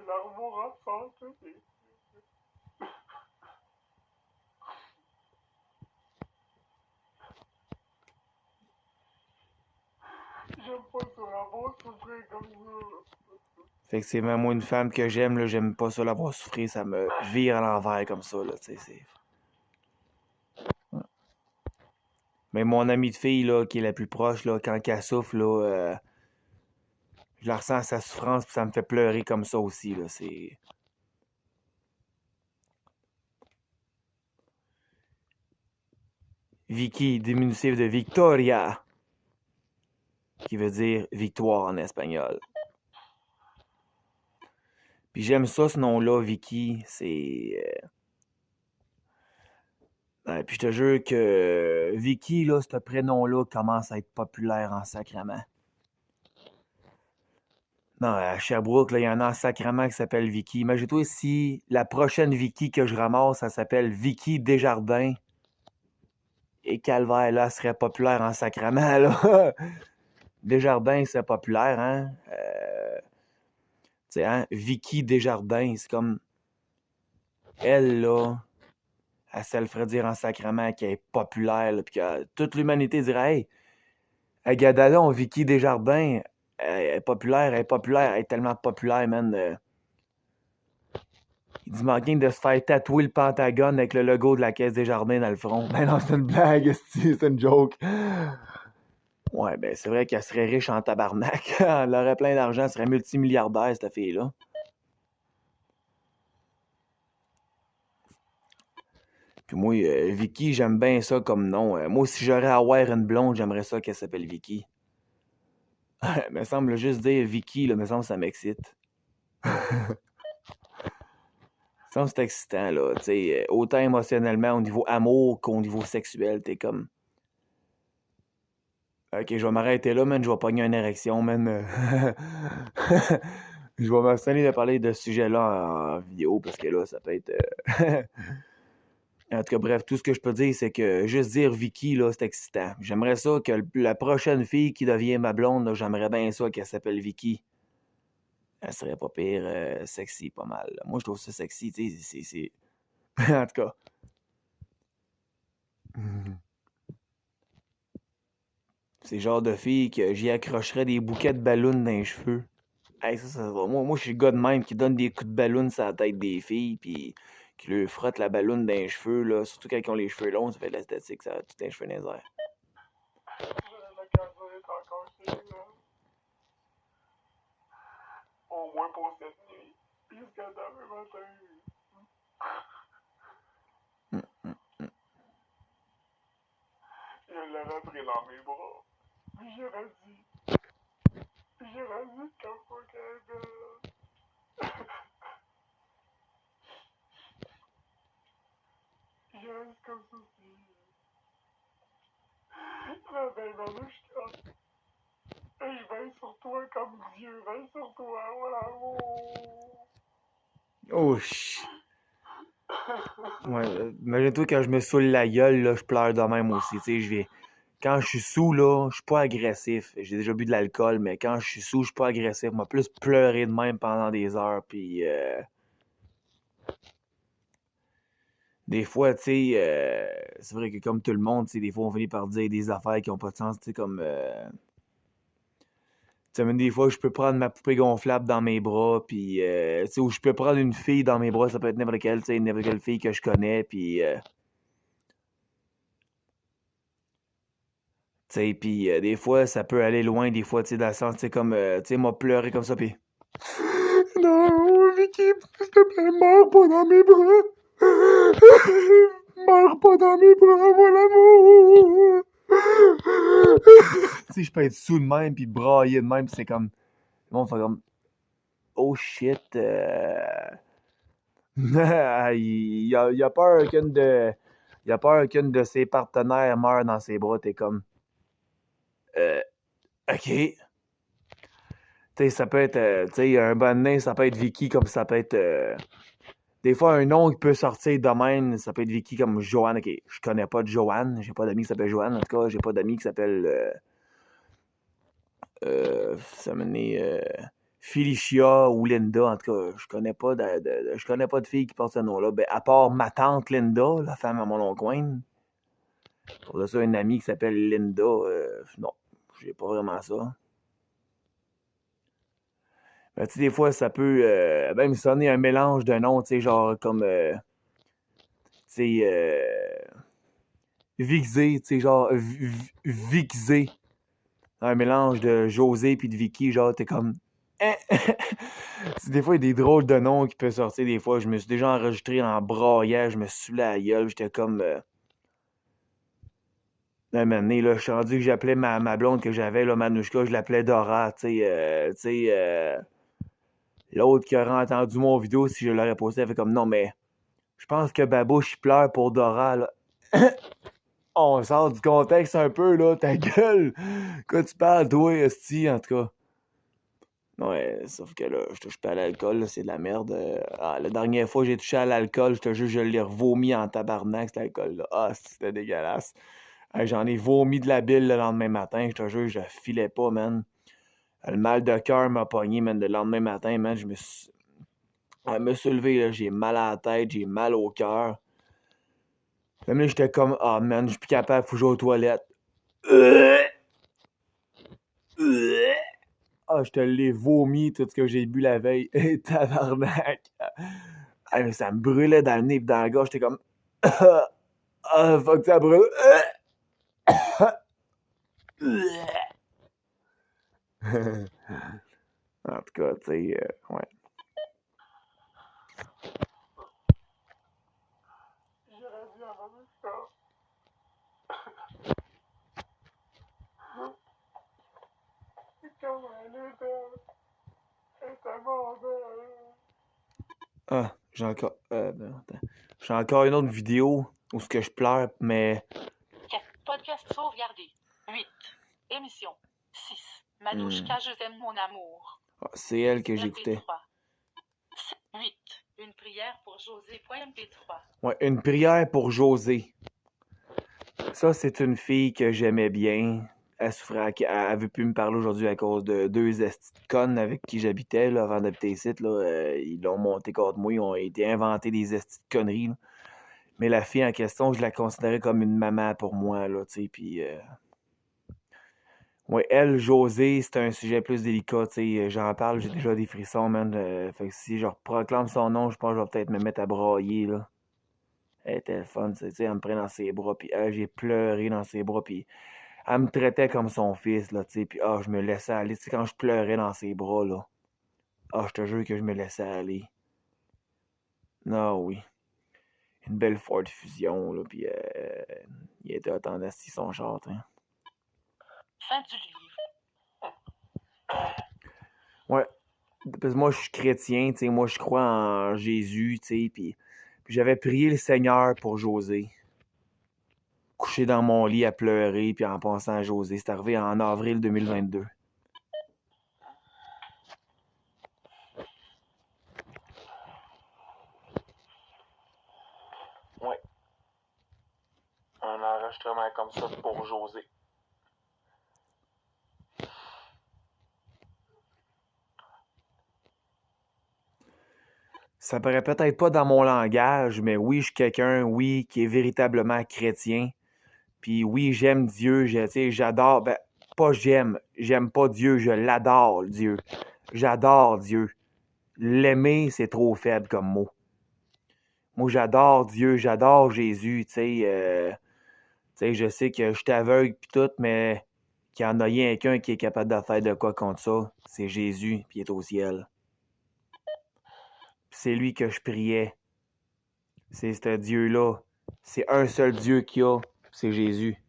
A: la revoir ensemble, tu sais. J'aime pas ça, la voir souffrir comme ça.
B: Effectivement, moi, une femme que j'aime, là, j'aime pas ça la voir souffrir, ça me vire à l'envers comme ça, là, tu sais, c'est... Mais mon amie de fille, là, qui est la plus proche, là, quand elle souffre, là, je la ressens sa souffrance, puis ça me fait pleurer comme ça aussi, là, c'est... Vicky, diminutif de Victoria, qui veut dire victoire en espagnol. Puis j'aime ça, ce nom-là, Vicky, c'est... puis je te jure que Vicky, là, ce prénom-là commence à être populaire en sacrament. Non, à Sherbrooke, là, il y en a un sacrament qui s'appelle Vicky. Imagine-toi si la prochaine Vicky que je ramasse, ça s'appelle Vicky Desjardins. Et Calvaire, là, elle serait populaire en sacrament, là. Desjardins, c'est populaire, hein? Tu sais, hein? Vicky Desjardins, c'est comme... Elle, là, elle se le ferait dire en sacrament qu'elle est populaire, là, puis que toute l'humanité dirait, hey, Agadalon, Vicky Desjardins, elle est populaire, elle est tellement populaire, man. Il dit manquer de se faire tatouer le Pentagone avec le logo de la Caisse des Jardins dans le front. Ben non, c'est une blague, c'est une joke. Ouais, ben c'est vrai qu'elle serait riche en tabarnak. Elle aurait plein d'argent, elle serait multimilliardaire, cette fille-là. Puis moi, Vicky, j'aime bien ça comme nom. Moi, si j'aurais à avoir une blonde, j'aimerais ça qu'elle s'appelle Vicky. me semble juste dire Vicky, là, me semble que ça m'excite. Ça me semble que c'est excitant, là. Tu sais, autant émotionnellement au niveau amour qu'au niveau sexuel. T'es comme... Ok, je vais m'arrêter là, man. Je vais pogner une érection, man. Je vais m'abstenir de parler de ce sujet-là en vidéo parce que là, ça peut être... En tout cas, bref, tout ce que je peux dire, c'est que juste dire Vicky, là, c'est excitant. J'aimerais ça que la prochaine fille qui devient ma blonde, là, j'aimerais bien ça qu'elle s'appelle Vicky. Elle serait pas pire, sexy, pas mal. Moi, je trouve ça sexy, tu sais, c'est... En tout cas. C'est le genre de fille que j'y accrocherais des bouquets de ballons dans les cheveux. Hey, ça va. Moi, je suis le gars de même qui donne des coups de ballon sur la tête des filles, puis qui leur frotte la ballonne dans les cheveux, là. Surtout quand ils ont les cheveux longs, ça fait de l'esthétique, ça a tout un cheveu dans les airs.
A: Le gardien est encore chez là. Au moins pour cette nuit. Jusqu'à demain matin. Je l'aurais pris dans mes bras. Puis j'aurais dit comme quoi qu'elle est belle. J'aurais dit comme ça aussi. La belle Manouchka. Je veille sur toi comme Dieu veille sur toi. Voilà.
B: Oh, ch... Ouais, imagine-toi quand je me saoule la gueule, là, je pleure de même aussi. Tu sais, quand je suis sous, là, je suis pas agressif. J'ai déjà bu de l'alcool, mais quand je suis sous, je suis pas agressif. Moi, plus pleurer de même pendant des heures. Puis, des fois, tu sais, c'est vrai que comme tout le monde, tu sais, des fois, on finit par dire des affaires qui ont pas de sens, tu sais, comme. Tu sais, même des fois, je peux prendre ma poupée gonflable dans mes bras, puis, tu sais, ou je peux prendre une fille dans mes bras, ça peut être n'importe quelle, tu sais, n'importe quelle fille que je connais, puis. Tu sais, puis des fois, ça peut aller loin, des fois, tu sais, dans le sens, tu sais, comme, tu sais, moi, pleurer comme ça, puis... Non, Vicky, s'il te plaît, meurs pas dans mes bras. Meurs pas dans mes bras, mon amour. Tu sais, je peux être sous de même, puis brailler de même, puis c'est comme... Le monde fait comme... Oh shit, il a peur qu'une de... Il a peur qu'une de ses partenaires meure dans ses bras, t'es comme... OK. Tu sais, ça peut être, tu sais, un bon nez, ça peut être Vicky, comme ça peut être, des fois, un nom qui peut sortir de même, ça peut être Vicky comme Joanne. Ok, je connais pas de Joanne, j'ai pas d'amis qui s'appelle Joanne, en tout cas, j'ai pas d'amis qui s'appelle, ça m'a donné, Felicia ou Linda, en tout cas, je connais pas de fille qui porte ce nom-là, ben, à part ma tante Linda, la femme à mon oncle Wayne. Pour ça, une amie qui s'appelle Linda, non, j'ai pas vraiment ça. Ben, tu sais, des fois, ça peut même sonner un mélange de noms, tu sais, genre comme, tu sais, Vixé, tu sais, genre Vixé. Un mélange de José puis de Vicky, genre, t'es comme... Hein? Des fois, il y a des drôles de noms qui peuvent sortir. Des fois, je me suis déjà enregistré en braillant, je me suis saoulé à la gueule, j'étais comme... un moment donné, là, je suis rendu que j'appelais ma blonde que j'avais, là, Manouchka, je l'appelais Dora, tu sais, l'autre qui aurait entendu mon vidéo, si je l'aurais posté, elle fait comme, non, mais je pense que Babouche, il pleure pour Dora, là. On sort du contexte un peu, là, ta gueule. Quand tu parles, toi, esti, en tout cas. Ouais, sauf que là, je touche pas à l'alcool, là, c'est de la merde. La dernière fois que j'ai touché à l'alcool, je te jure, je l'ai revomi en tabarnak, cet alcool-là. Ah, c'était dégueulasse. J'en ai vomi de la bile le lendemain matin, je te jure, je filais pas, man. Le mal de cœur m'a pogné, man, le lendemain matin, man. Me suis levé, là, j'ai mal à la tête, j'ai mal au cœur. Même là, j'étais comme, ah, man, je suis plus capable, faut que j'aille aux toilettes. Ah, je te l'ai vomi, tout ce que j'ai bu la veille. Tabarnak. Ah, mais ça me brûlait dans le nez et dans la gorge. J'étais comme... Ah, fuck, ça brûle. En tout cas, tu sais, ouais.
A: J'aurais dû avoir ça. C'est comme un
B: Ah, j'ai encore... ben, attends. J'ai encore une autre vidéo où ce que je pleure, mais...
C: Podcast sauvegardé. 8. Émission. 6. Manouchka, je t'aime mon amour.
B: Ah, c'est elle que j'écoutais.
C: MP3. 8. Une prière pour José.mp3.
B: Ouais, une prière pour José. Ça, c'est une fille que j'aimais bien. Elle souffrait, elle veut plus me parler aujourd'hui à cause de deux estis de connes avec qui j'habitais là, avant d'habiter ici. Là, ils l'ont monté contre moi, ils ont été inventés des estis de conneries. Là. Mais la fille en question, je la considérais comme une maman pour moi, là, tu sais, puis... Ouais, elle, José, c'est un sujet plus délicat, tu sais, j'en parle, j'ai déjà des frissons, man. Fait que si je proclame son nom, je pense que je vais peut-être me mettre à brailler, là. Elle était le fun, tu sais, elle me prenait dans ses bras, puis j'ai pleuré dans ses bras, puis elle me traitait comme son fils, là, tu sais, puis je me laissais aller, tu sais, quand je pleurais dans ses bras, là, je te jure que je me laissais aller. Non, oui. Une belle Ford Fusion, là, puis il était attendu assis son char, hein.
C: Fin du livre.
B: Ouais, parce que moi, je suis chrétien, tu sais, moi, je crois en Jésus, tu sais, puis j'avais prié le Seigneur pour José. Couché dans mon lit à pleurer, puis en pensant à José. C'est arrivé en avril 2022.
D: comme ça pour José.
B: Ça paraît peut-être pas dans mon langage, mais oui, je suis quelqu'un, oui, qui est véritablement chrétien. Puis oui, j'aime Dieu, tu sais, j'adore, ben, pas j'aime pas Dieu, je l'adore, Dieu. J'adore Dieu. L'aimer, c'est trop faible comme mot. Moi, j'adore Dieu, j'adore Jésus, tu sais, je sais que je suis aveugle pis tout, mais qu'il y en a rien qu'un qui est capable de faire de quoi contre ça, c'est Jésus, puis il est au ciel. Puis c'est lui que je priais. C'est ce Dieu-là. C'est un seul Dieu qu'il y a, c'est Jésus.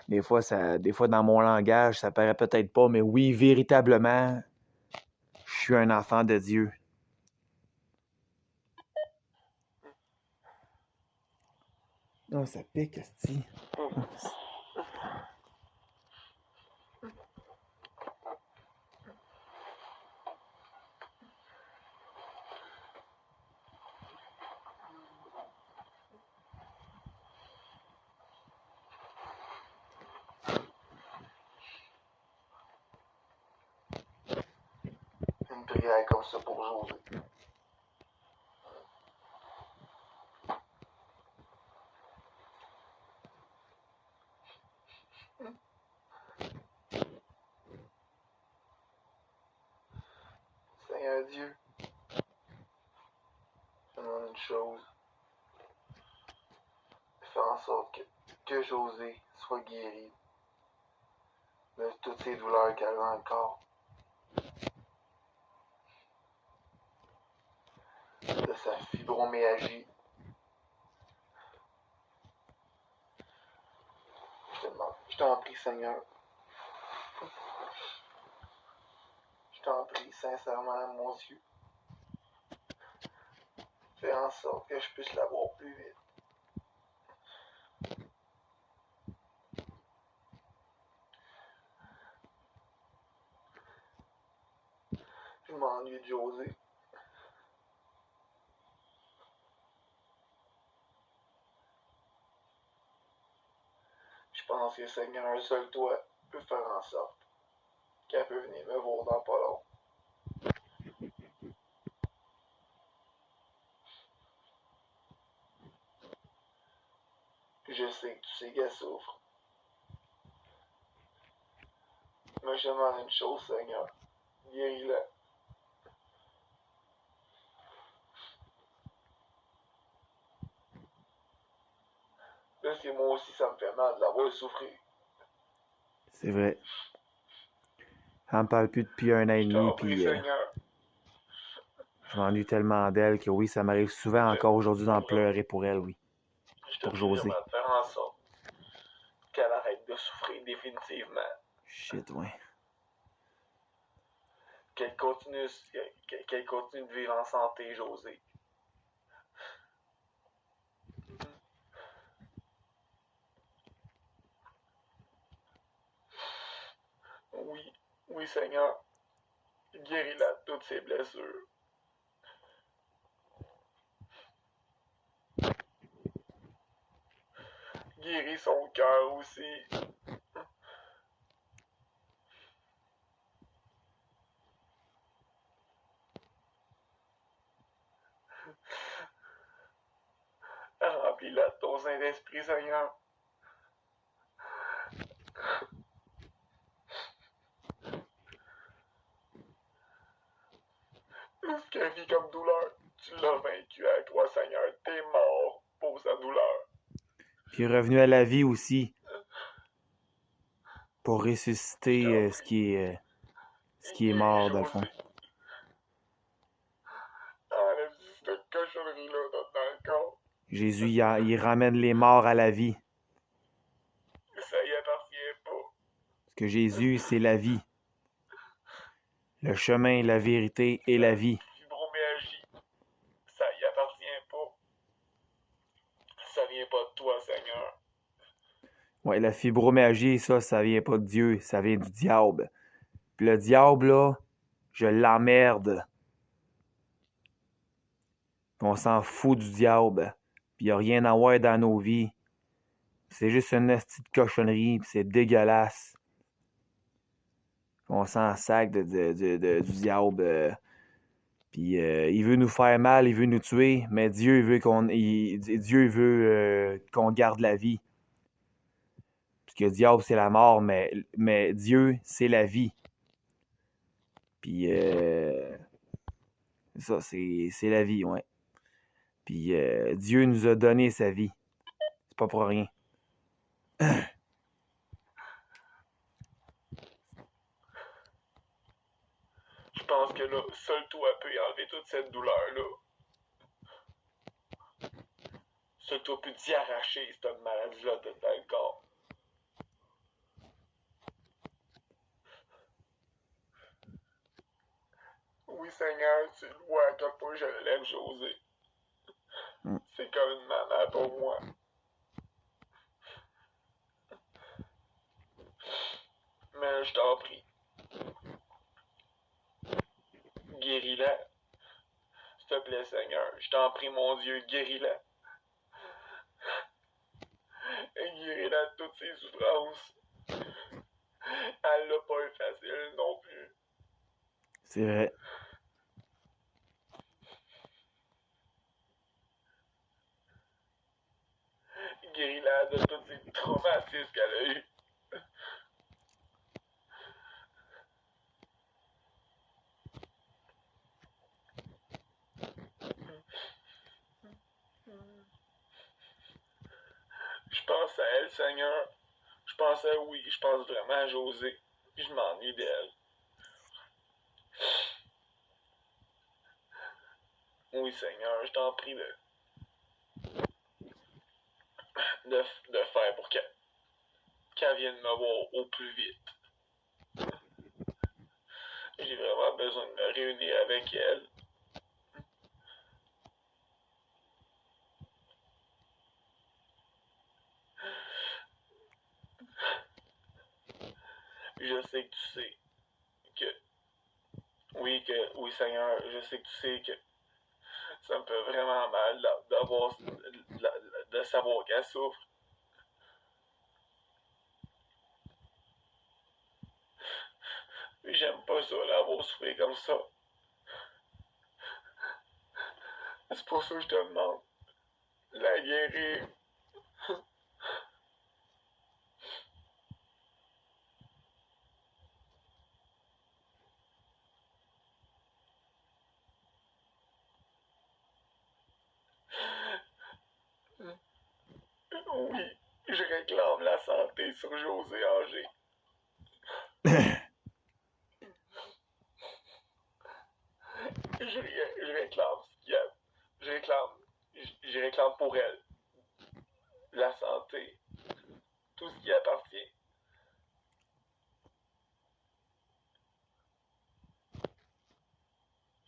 B: Des fois, dans mon langage, ça paraît peut-être pas, mais oui, véritablement, je suis un enfant de Dieu. Non, ça pique, esti.
D: Une prière comme ça pour José. Seigneur Dieu, je demande une chose. Fais en sorte que José soit guéri de toutes ces douleurs qu'elle a dans le corps. De sa fibromyalgie. Je t'en prie, Seigneur. Je t'en prie, sincèrement, mon Dieu. Fais en sorte que je puisse l'avoir plus vite. Je m'ennuie de José. Je pense que Seigneur, seul toi, peut faire en sorte qu'elle peut venir me voir dans pas long. Je sais que tu sais qu'elle souffre. Mais je demande une chose, Seigneur. Guéris-la. Parce que moi aussi, ça me fait mal de la voir souffrir.
B: C'est vrai. Elle me parle plus depuis 1 an et
D: Je
B: demi,
D: t'en prie,
B: puis
D: Seigneur.
B: je m'ennuie tellement d'elle que oui, ça m'arrive souvent encore aujourd'hui d'en pleurer pour elle, oui.
D: Je te
B: Pour
D: prie
B: José.
D: vraiment de faire en sorte qu'elle arrête de souffrir définitivement.
B: Shit, ouais.
D: Qu'elle continue de vivre en santé, José. Oui, oui, Seigneur. Guéris-la de toutes ses blessures. Guéris son cœur aussi. Remplis-la de ton Saint-Esprit, Seigneur. Ce qu'elle vit comme douleur, tu l'as vaincu à toi, Seigneur. T'es mort pour sa douleur.
B: Puis revenu à la vie aussi. Pour ressusciter ce qui est mort, dans le fond.
D: Enlève cette cochonnerie-là dans le corps.
B: Jésus, il ramène les morts à la vie.
D: Ça y appartient pas.
B: Parce que Jésus, c'est la vie. Le chemin, la vérité et la vie.
D: Fibromyalgie, ça y appartient pas. Ça vient pas de toi, Seigneur.
B: Ouais, la fibromyalgie, ça vient pas de Dieu, ça vient du diable. Puis le diable, là, je l'emmerde. On s'en fout du diable. Puis il n'y a rien à voir dans nos vies C'est juste une hostie de cochonnerie, puis c'est dégueulasse. On s'en sac du diable. Puis il veut nous faire mal, il veut nous tuer, mais Dieu veut Dieu veut qu'on garde la vie. Parce que le diable, c'est la mort, mais Dieu, c'est la vie. Puis ça, c'est la vie, ouais. Puis Dieu nous a donné sa vie. C'est pas pour rien.
D: Je pense que là, seul toi peut y enlever toute cette douleur-là. Seul toi peut t'y arracher cette maladie-là de dans le corps. Oui, Seigneur, tu le vois à quel point je l'aime, José. C'est comme une maman pour moi. Mais je t'en prie. Guéris-la. S'il te plaît, Seigneur. Je t'en prie, mon Dieu, guéris-la. Et guéris-la de toutes ses souffrances. Elle l'a pas eu facile non plus.
B: C'est vrai.
D: Guéris-la de tous ces traumatismes qu'elle a eu. Je pense à elle, Seigneur. Je pense à oui, je pense vraiment à José. Je m'ennuie d'elle. Oui, Seigneur, je t'en prie de faire pour qu'elle vienne me voir au plus vite. J'ai vraiment besoin de me réunir avec elle. Je sais que tu sais oui, Seigneur, je sais que tu sais que ça me fait vraiment mal de savoir qu'elle souffre. J'aime pas ça, l'avoir souffert comme ça. C'est pour ça que je te demande de la guérir. Oui, je réclame la santé sur José Angers. Je réclame ce qu'il y a. Je réclame pour elle la santé, tout ce qui appartient.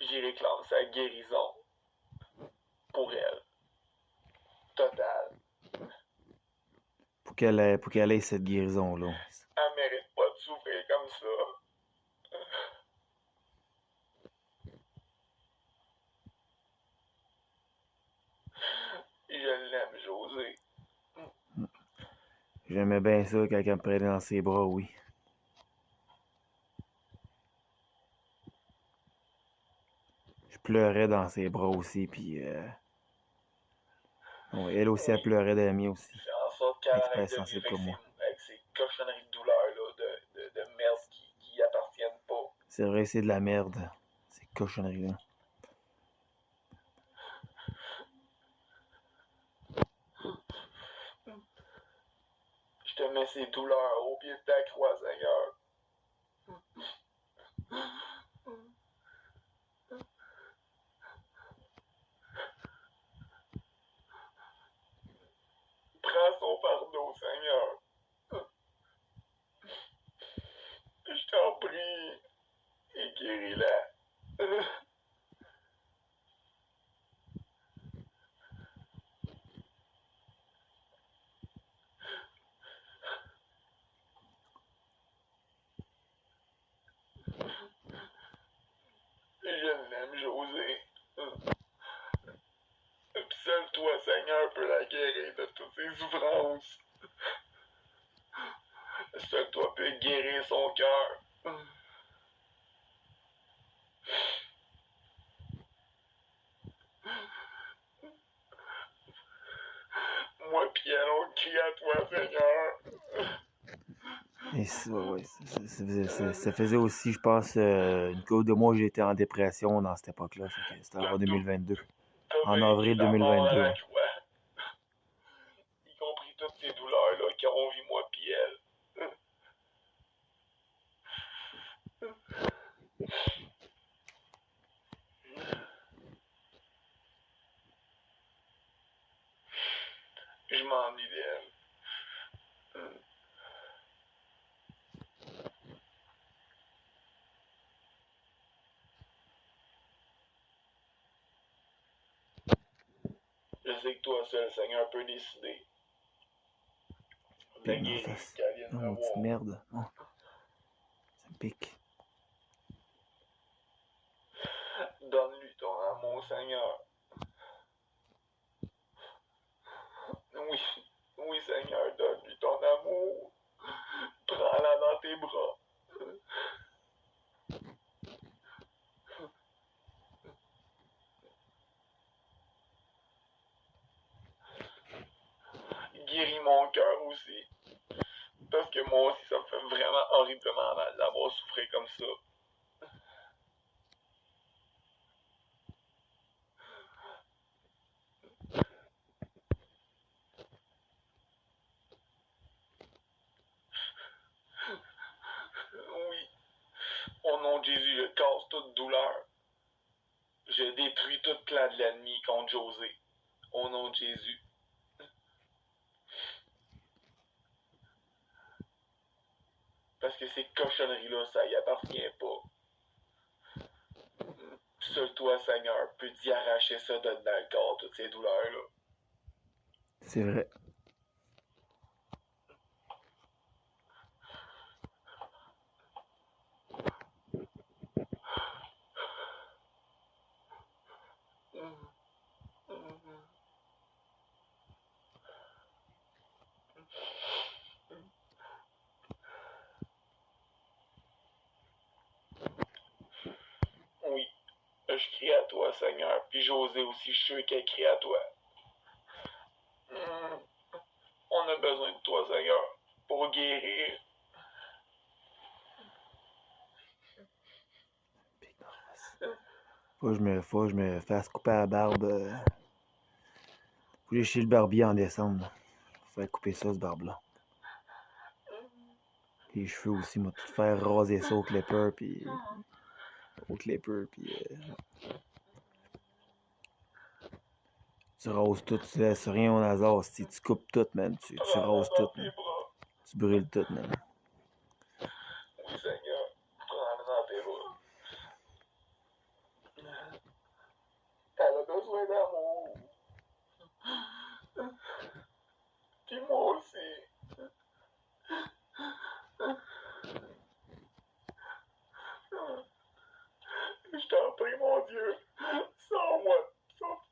D: J'y réclame sa guérison pour elle. Totale.
B: Pour qu'elle ait cette guérison-là.
D: Elle mérite pas de souffrir comme ça. Je l'aime, José.
B: J'aimais bien ça quand elle me prenait dans ses bras, oui. Je pleurais dans ses bras aussi, puis ouais, elle aussi, elle pleurait dans les miens aussi.
D: Fais en sorte qu'elle
B: Elle est
D: arrête
B: très
D: de
B: sensible
D: vivre
B: comme moi.
D: avec ces cochonneries de douleur-là, de merde qui appartiennent pas.
B: C'est vrai, c'est de la merde, ces cochonneries-là.
D: Je te mets ces douleurs au pied de ta croix, Seigneur. Prends son fardeau, Seigneur. Je t'en prie. Et guéris-la. Je l'aime, José. Seul toi, Seigneur, peux la guérir de toutes ses souffrances. Seul toi peux guérir son cœur. Moi pis elle, on crie à toi, Seigneur.
B: Et ça faisait aussi, je pense, une couple de mois que j'étais en dépression dans cette époque-là. C'était en 2022. En avril
D: Ta mort à
B: 2022.
D: la croix. Y compris toutes ces douleurs-là qui ont vu moi pis elle. Je m'ennuie d'elle. Je sais que toi seul, Seigneur, peut décider. De la
B: Pique dans la
D: guérir
B: face.
D: qu'elle vienne
B: Non,
D: me
B: mon petite
D: voir.
B: merde. Oh. Ça me pique.
D: Donne-lui ton amour, Seigneur. Oui, oui, Seigneur, donne-lui ton amour. Prends-la dans tes bras. Guéris mon cœur aussi. Parce que moi aussi, ça me fait vraiment horriblement mal d'avoir souffert comme ça. Oui, au nom de Jésus, je casse toute douleur. Je détruis toute plan de l'ennemi contre José. Au nom de Jésus. Parce que ces cochonneries-là, ça y appartient pas. Seul toi, Seigneur, peux d'y arracher ça de dans le corps, toutes ces douleurs-là.
B: C'est vrai.
D: Oui, je crie à toi, Seigneur, puis José aussi, je suis sûr qu'elle crie à toi. On a besoin de toi, Seigneur, pour guérir.
B: Faut que je me fasse couper la barbe. Faut aller chez le barbier en décembre. Faut faire couper ça, ce barbe-là. Les cheveux aussi, moi, tout faire raser ça au clipper, puis... Tu rases tout, tu laisses rien au hasard. Si tu coupes tout, man, tu rases tout, man. Tu brûles tout, man.
D: Oui, Seigneur, prends-la dans tes bras. Elle a besoin d'amour. Puis moi aussi. Je t'en prie, mon Dieu. Sors-moi de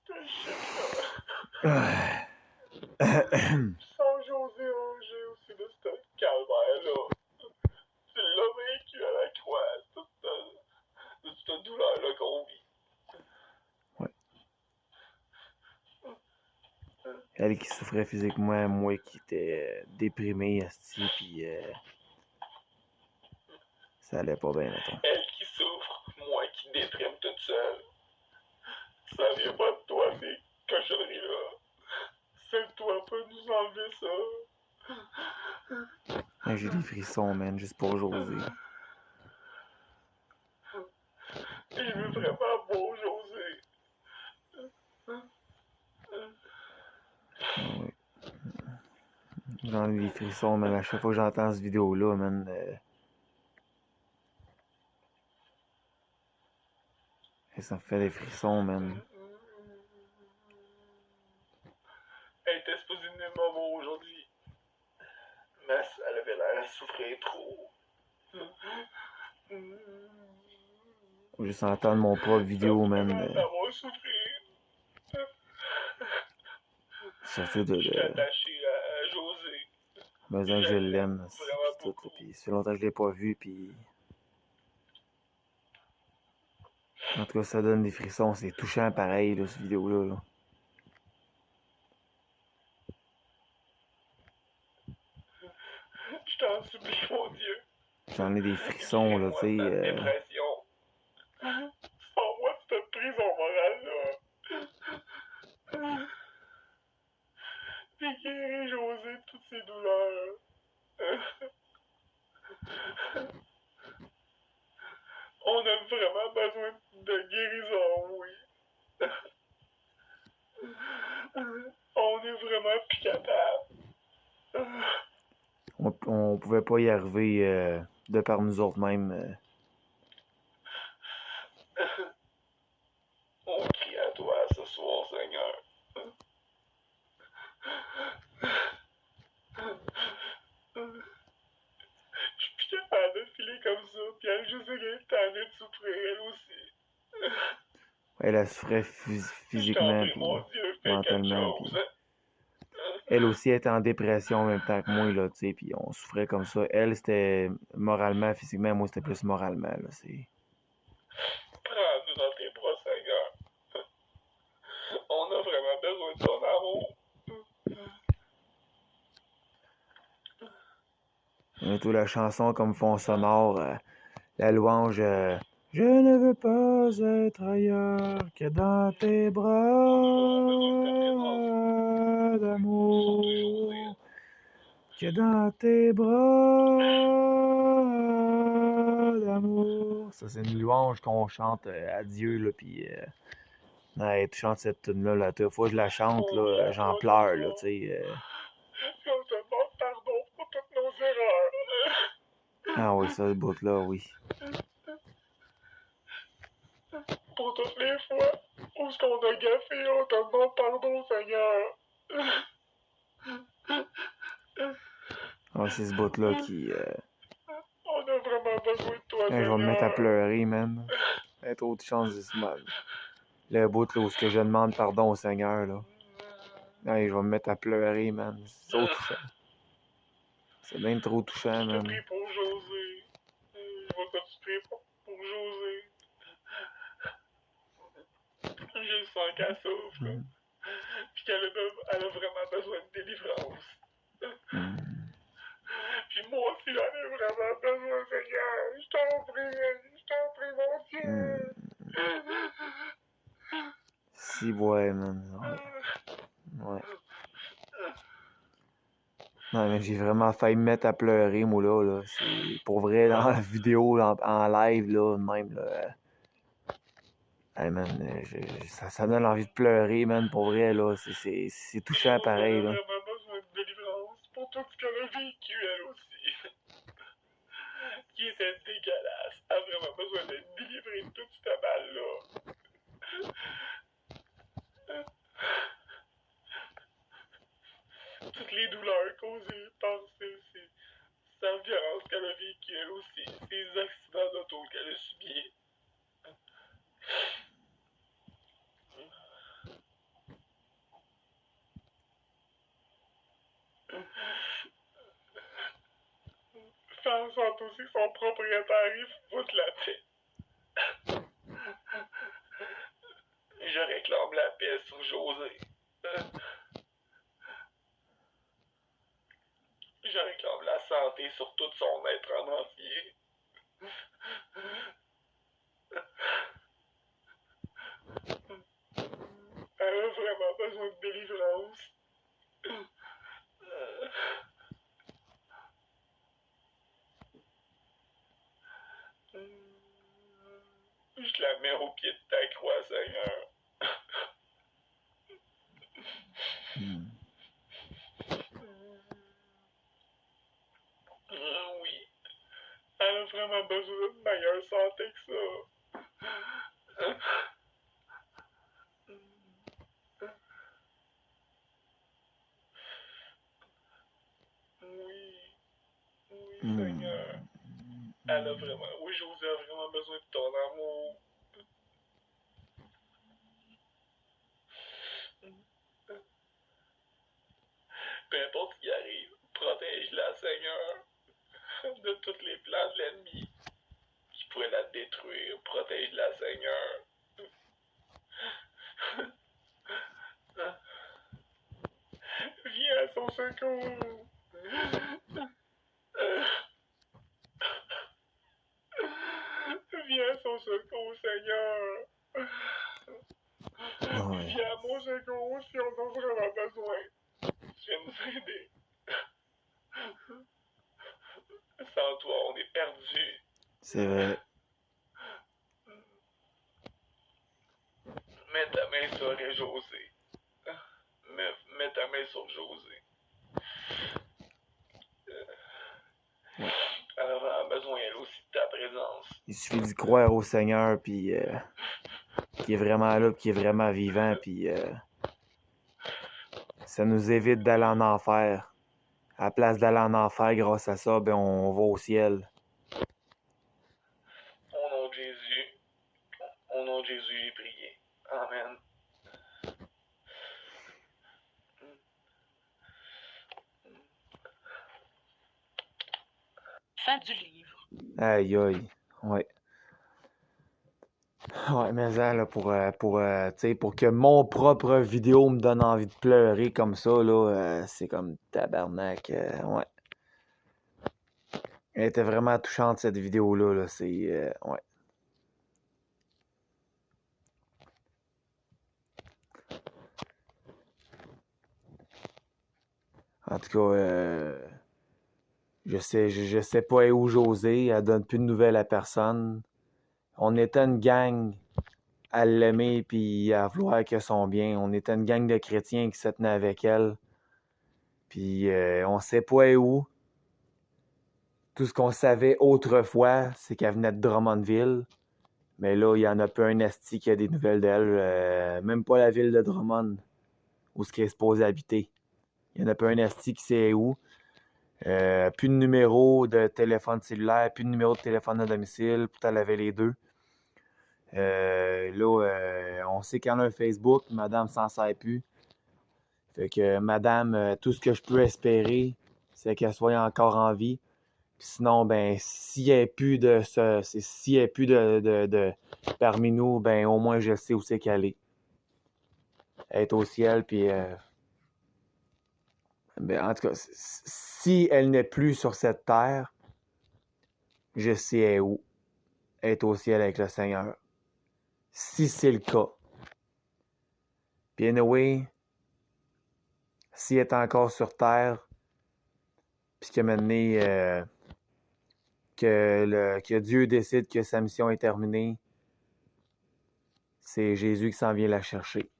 D: ce shit-là. Sans José Angers aussi de ce calvaire-là. Tu l'as vaincu à la croix, toute cette douleur-là qu'on vit.
B: Elle qui souffrait physiquement, moi qui était déprimé, asti, puis ça allait pas bien, mettons.
D: Elle qui souffre, moi qui déprime toute seule. Ça vient pas de toi, ces cochonneries-là. Seul toi peut nous enlever ça.
B: J'ai des frissons, man, juste pour José.
D: Je veux vraiment beau, José.
B: Ouais. J'en ai des frissons, man, à chaque fois que j'entends cette vidéo-là, man. Ça me fait des frissons, man.
D: Elle était supposée venir me voir aujourd'hui. Mais elle avait l'air à souffrir trop.
B: Juste entendre mon propre vidéo, man.
D: D'avoir souffrir.
B: Surtout de...
D: Je suis attaché à José.
B: Besoin que je l'aime.
D: Vraiment
B: tout. Là,
D: beaucoup.
B: puis ça fait longtemps que je l'ai pas vu, puis... En tout cas, ça donne des frissons. C'est touchant pareil, là, cette vidéo-là. Là.
D: Je t'en supplie, mon Dieu.
B: J'en ai des frissons, là, tu sais.
D: Guéris-moi de ma dépression. Sors-moi de cette prison morale-là. Puis guéris José de toutes ses douleurs. On a vraiment besoin de guérison, oui. On est vraiment plus capable.
B: On pouvait pas y arriver de par nous autres mêmes.
D: On crie à toi ce soir, Seigneur. Je suis plus capable de filer comme ça, puis elle juste rien tannée de souffrir, elle aussi.
B: Elle souffrait
D: Je t'en
B: physiquement,
D: prie,
B: puis
D: mon Dieu, fais quelque
B: mentalement, puis...
D: chose.
B: Elle aussi était en dépression en même temps que moi, là, tu sais, puis on souffrait comme ça. Elle, c'était moralement, physiquement, moi, c'était plus moralement, là, c'est...
D: Prends-nous dans tes bras, Seigneur. On a vraiment besoin de ton amour.
B: Tout la chanson comme fond sonore, la louange Je ne veux pas être ailleurs que dans tes bras d'amour, que dans tes bras d'amour. Ça, c'est une louange qu'on chante à Dieu, là, puis ouais, tu chantes cette tune-là, là, toute fois que je la chante, là, j'en pleure, là, tu sais.
D: Puis on te demande pardon pour toutes nos erreurs.
B: Ah oui, ça, ce bout-là, oui.
D: Pour toutes les fois où ce qu'on a gaffé, on te demande pardon, Seigneur.
B: Ah, c'est ce bout-là qui...
D: On a vraiment besoin de toi,
B: je
D: Seigneur.
B: vais me mettre à pleurer, man. Être autre chance de ce mal. Le bout là où ce que je demande pardon au Seigneur, là. Hey, je vais me mettre à pleurer, man. C'est trop touchant. C'est bien trop touchant,
D: Je te
B: man.
D: prie pour José. Je vais te prier pour José. Je sens qu'elle souffre. Puis qu'elle a vraiment besoin de délivrance. Puis moi aussi, j'en ai vraiment besoin, Seigneur. Je t'en prie, mon Dieu.
B: Si, ouais, man. Ouais. Non, mais j'ai vraiment failli me mettre à pleurer, moi, là. C'est pour vrai, dans la vidéo, en live, là, même, là. Hey, man, ça donne envie de pleurer, man, pour vrai, là. C'est touchant, pareil, là.
D: Elle a vraiment besoin de délivrance pour tout ce qu'elle a vécu, elle aussi. Qui était dégueulasse. Elle a vraiment besoin d'être délivrée de tout ce mal-là. Toutes les douleurs causées par sa violence qu'elle a vécue, elle aussi. Ses accidents d'auto qu'elle a subis. Faire en sorte aussi que son propriétaire il foute la paix. Je réclame la paix sur José. Je réclame la santé sur tout son être en entier. Elle a vraiment besoin de délivrance. Je la mets au pied de ta croix, Seigneur. Oui. Elle a vraiment besoin de meilleure santé que ça. Oui. Oui, Seigneur. Elle a vraiment... Oui, José a vraiment besoin de ton amour. Peu importe ce qui arrive, protège-la, Seigneur. de toutes les plans de l'ennemi qui pourraient la détruire. Protège-la, Seigneur. Viens à son secours. Viens à son secours, Seigneur.
B: Ouais.
D: Viens à mon secours si on en a vraiment besoin. Viens nous aider. Sans toi, on est perdu.
B: C'est vrai.
D: Mets ta main sur José. Mets ta main sur José. Elle a vraiment besoin, elle aussi, de ta présence.
B: Il suffit d'y croire au Seigneur, puis qui est vraiment là, puis qui est vraiment vivant, puis ça nous évite d'aller en enfer. À la place d'aller en enfer, grâce à ça, ben on va au ciel.
D: Au nom de Jésus. Au nom de Jésus, j'ai prié. Amen.
C: Fin du livre.
B: Aïe aïe. Ouais. Ouais, mais ça, là, tu sais, pour que mon propre vidéo me donne envie de pleurer comme ça, là, c'est comme tabarnak. Ouais. Elle était vraiment touchante, cette vidéo-là. Là, c'est. Ouais. En tout cas, je sais pas où José. Elle donne plus de nouvelles à personne. On était une gang à l'aimer puis à vouloir que son bien. On était une gang de chrétiens qui se tenaient avec elle. Puis on sait pas où. Tout ce qu'on savait autrefois, c'est qu'elle venait de Drummondville. Mais là, il y en a pas un esti qui a des nouvelles d'elle. Même pas la ville de Drummond, où ce qu'elle est supposée habiter. Il y en a pas un esti qui sait où. Plus de numéro de téléphone cellulaire, plus de numéro de téléphone à domicile. Pourtant, elle avait les deux. Là, on sait qu'il y en a un Facebook. Madame s'en sert plus. Fait que madame, tout ce que je peux espérer, c'est qu'elle soit encore en vie. Puis sinon, ben, s'il n'y a plus de parmi nous, ben au moins je sais où c'est qu'elle est. Elle est au ciel, puis ben, en tout cas, si elle n'est plus sur cette terre, je sais elle est où. Elle est au ciel avec le Seigneur. Si c'est le cas. Puis anyway, si elle est encore sur terre, puis que maintenant que Dieu décide que sa mission est terminée, c'est Jésus qui s'en vient la chercher.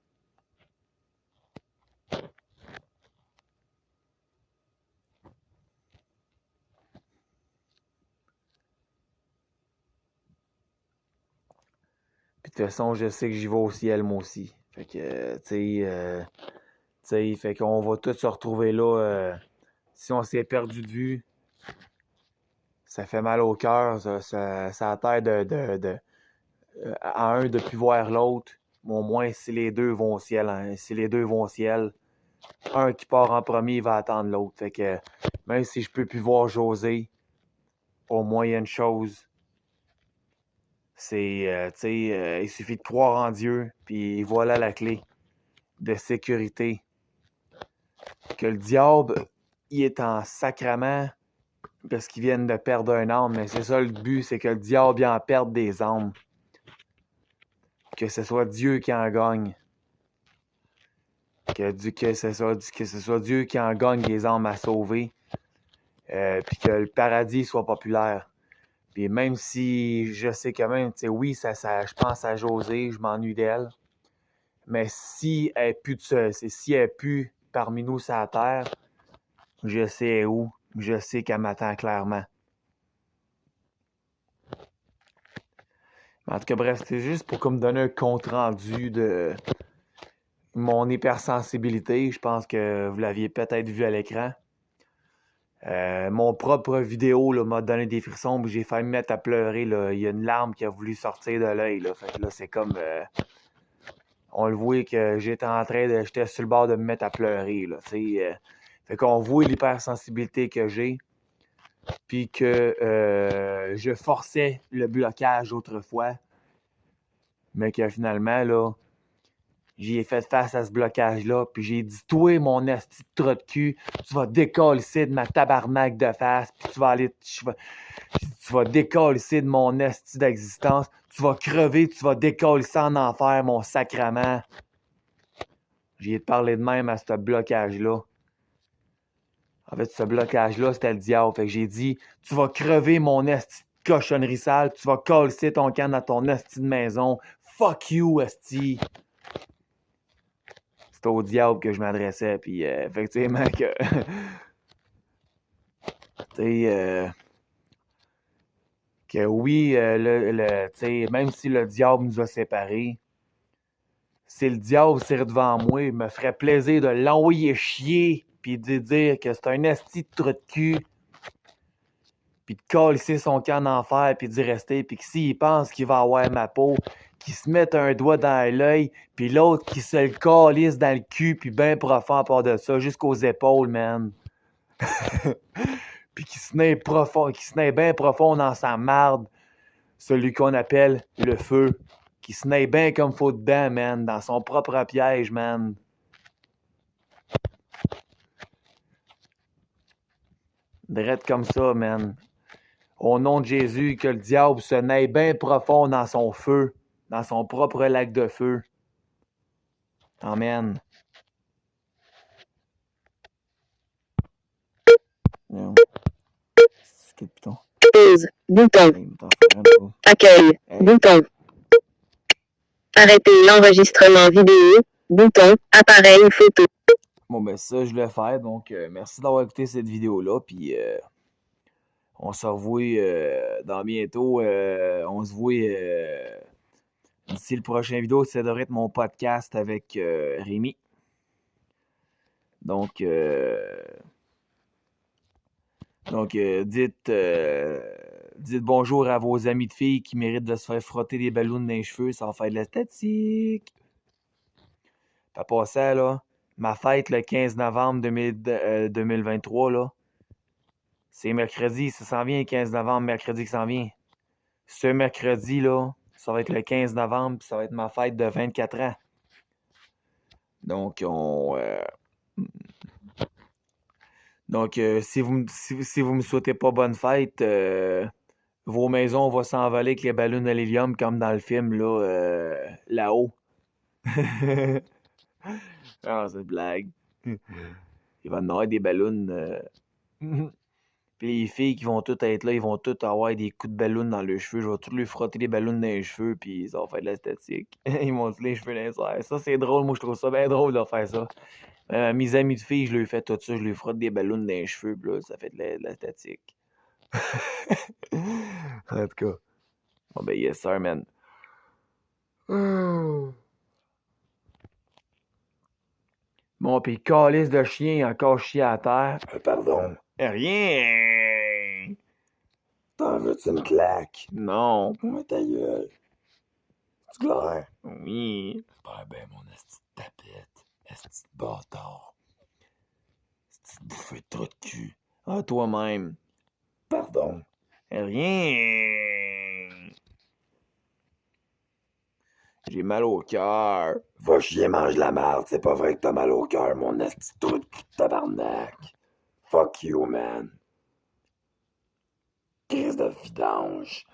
B: Puis de toute façon, je sais que j'y vais au ciel, moi aussi. Fait que, tu sais, fait qu'on va tous se retrouver là. Si on s'est perdu de vue, ça fait mal au cœur. Ça a terre à un de plus voir l'autre. Mais au moins, si les deux vont au ciel, hein, si les deux vont au ciel, un qui part en premier va attendre l'autre. Fait que même si je peux plus voir José, au moins il y a une chose. C'est, il suffit de croire en Dieu, puis voilà la clé de sécurité. Que le diable, il est en sacrament parce qu'ils viennent de perdre un âme, mais c'est ça le but, c'est que le diable il en perde des âmes. Que ce soit Dieu qui en gagne. Que ce soit Dieu qui en gagne des âmes à sauver. Puis que le paradis soit populaire. Puis même si je sais quand même, tu sais, oui, je pense à José, je m'ennuie d'elle. Mais si elle n'est plus parmi nous sur la terre, je sais où. Je sais qu'elle m'attend clairement. En tout cas, bref, c'était juste pour me donner un compte-rendu de mon hypersensibilité. Je pense que vous l'aviez peut-être vu à l'écran. Mon propre vidéo là, m'a donné des frissons, puis j'ai failli me mettre à pleurer. Là. Il y a une larme qui a voulu sortir de l'œil. Là. Fait que là, c'est comme... on le voit que j'étais sur le bord de me mettre à pleurer. Là, fait qu'on voit l'hypersensibilité que j'ai. puis que je forçais le blocage autrefois, mais que finalement, là, j'ai fait face à ce blocage-là, puis j'ai dit, toi, mon esti de trou de cul, tu vas décalisser de ma tabarnak de face, puis tu vas décalisser de mon esti d'existence, tu vas crever, tu vas décalisser en enfer, mon sacrement. J'ai parlé de même à ce blocage-là. En fait, ce blocage-là, c'était le diable. Fait que j'ai dit, tu vas crever mon esti de cochonnerie sale, tu vas calisser ton camp dans ton esti de maison. Fuck you, esti. C'était au diable que je m'adressais, puis effectivement que... tu sais, que oui, tu sais, même si le diable nous a séparés, si le diable serait devant moi, il me ferait plaisir de l'envoyer chier, puis de dire que c'est un esti de trou de cul, puis de calisser son camp d'enfer, puis d'y rester, puis que s'il pense qu'il va avoir ma peau, qu'il se mette un doigt dans l'œil, puis l'autre qui se le calisse dans le cul, puis bien profond à part de ça, jusqu'aux épaules, man. Puis qui se naît bien profond dans sa marde, celui qu'on appelle le feu, qui se naît bien comme faut dedans, man, dans son propre piège, man. Drette comme ça, man. Au nom de Jésus, que le diable se naît bien profond dans son feu, dans son propre lac de feu. Amen.
E: Pause. Bouton. Accueil.
B: Hey.
E: Bouton. Arrêter l'enregistrement vidéo. Bouton. Appareil photo.
B: Bon, ben ça, je l'ai fait. Donc, merci d'avoir écouté cette vidéo-là. Puis, on se revoit dans bientôt. On se voit d'ici le prochain vidéo. Ça devrait être mon podcast avec Rémi. Donc, dites bonjour à vos amis de filles qui méritent de se faire frotter des ballons dans les cheveux. Ça va faire de l'esthétique. Puis à ça, là, ma fête le 15 novembre 2023, là, c'est mercredi. Ça s'en vient le 15 novembre, mercredi qui s'en vient. Ce mercredi, là, ça va être le 15 novembre, puis ça va être ma fête de 24 ans. Donc, si vous me souhaitez pas bonne fête, vos maisons vont s'envoler avec les ballons de l'hélium comme dans le film là-haut. Ah, c'est une blague. Il va y en avoir des ballons. Puis les filles qui vont toutes être là, ils vont toutes avoir des coups de ballon dans leurs cheveux. Je vais tous lui frotter des ballons dans les cheveux, puis ça va faire de l'esthétique. Ils m'ont les cheveux dans les airs. Ça, c'est drôle. Moi, je trouve ça bien drôle de faire ça. Mes amis de filles, je leur fais tout ça. Je leur frotte des ballons dans les cheveux, puis là, ça fait de l'esthétique. En tout cas. Bon, ben, yes, sir, man. Bon, pis calice de chien encore chié à terre.
A: Pardon.
B: Rien!
A: T'en veux-tu une claque?
B: Non.
A: Ouais, ta gueule. Tu glaires?
B: Oui.
A: J'espère bien mon esti de tapette. Esti de bâtard. Esti de bouffée de trou de cul.
B: À toi-même.
A: Pardon.
B: Rien! J'ai mal au cœur.
A: Va chier, mange la merde. C'est pas vrai que t'as mal au cœur, mon esti de trou de cul de tabarnak. Fuck you, man. Crise de vidange.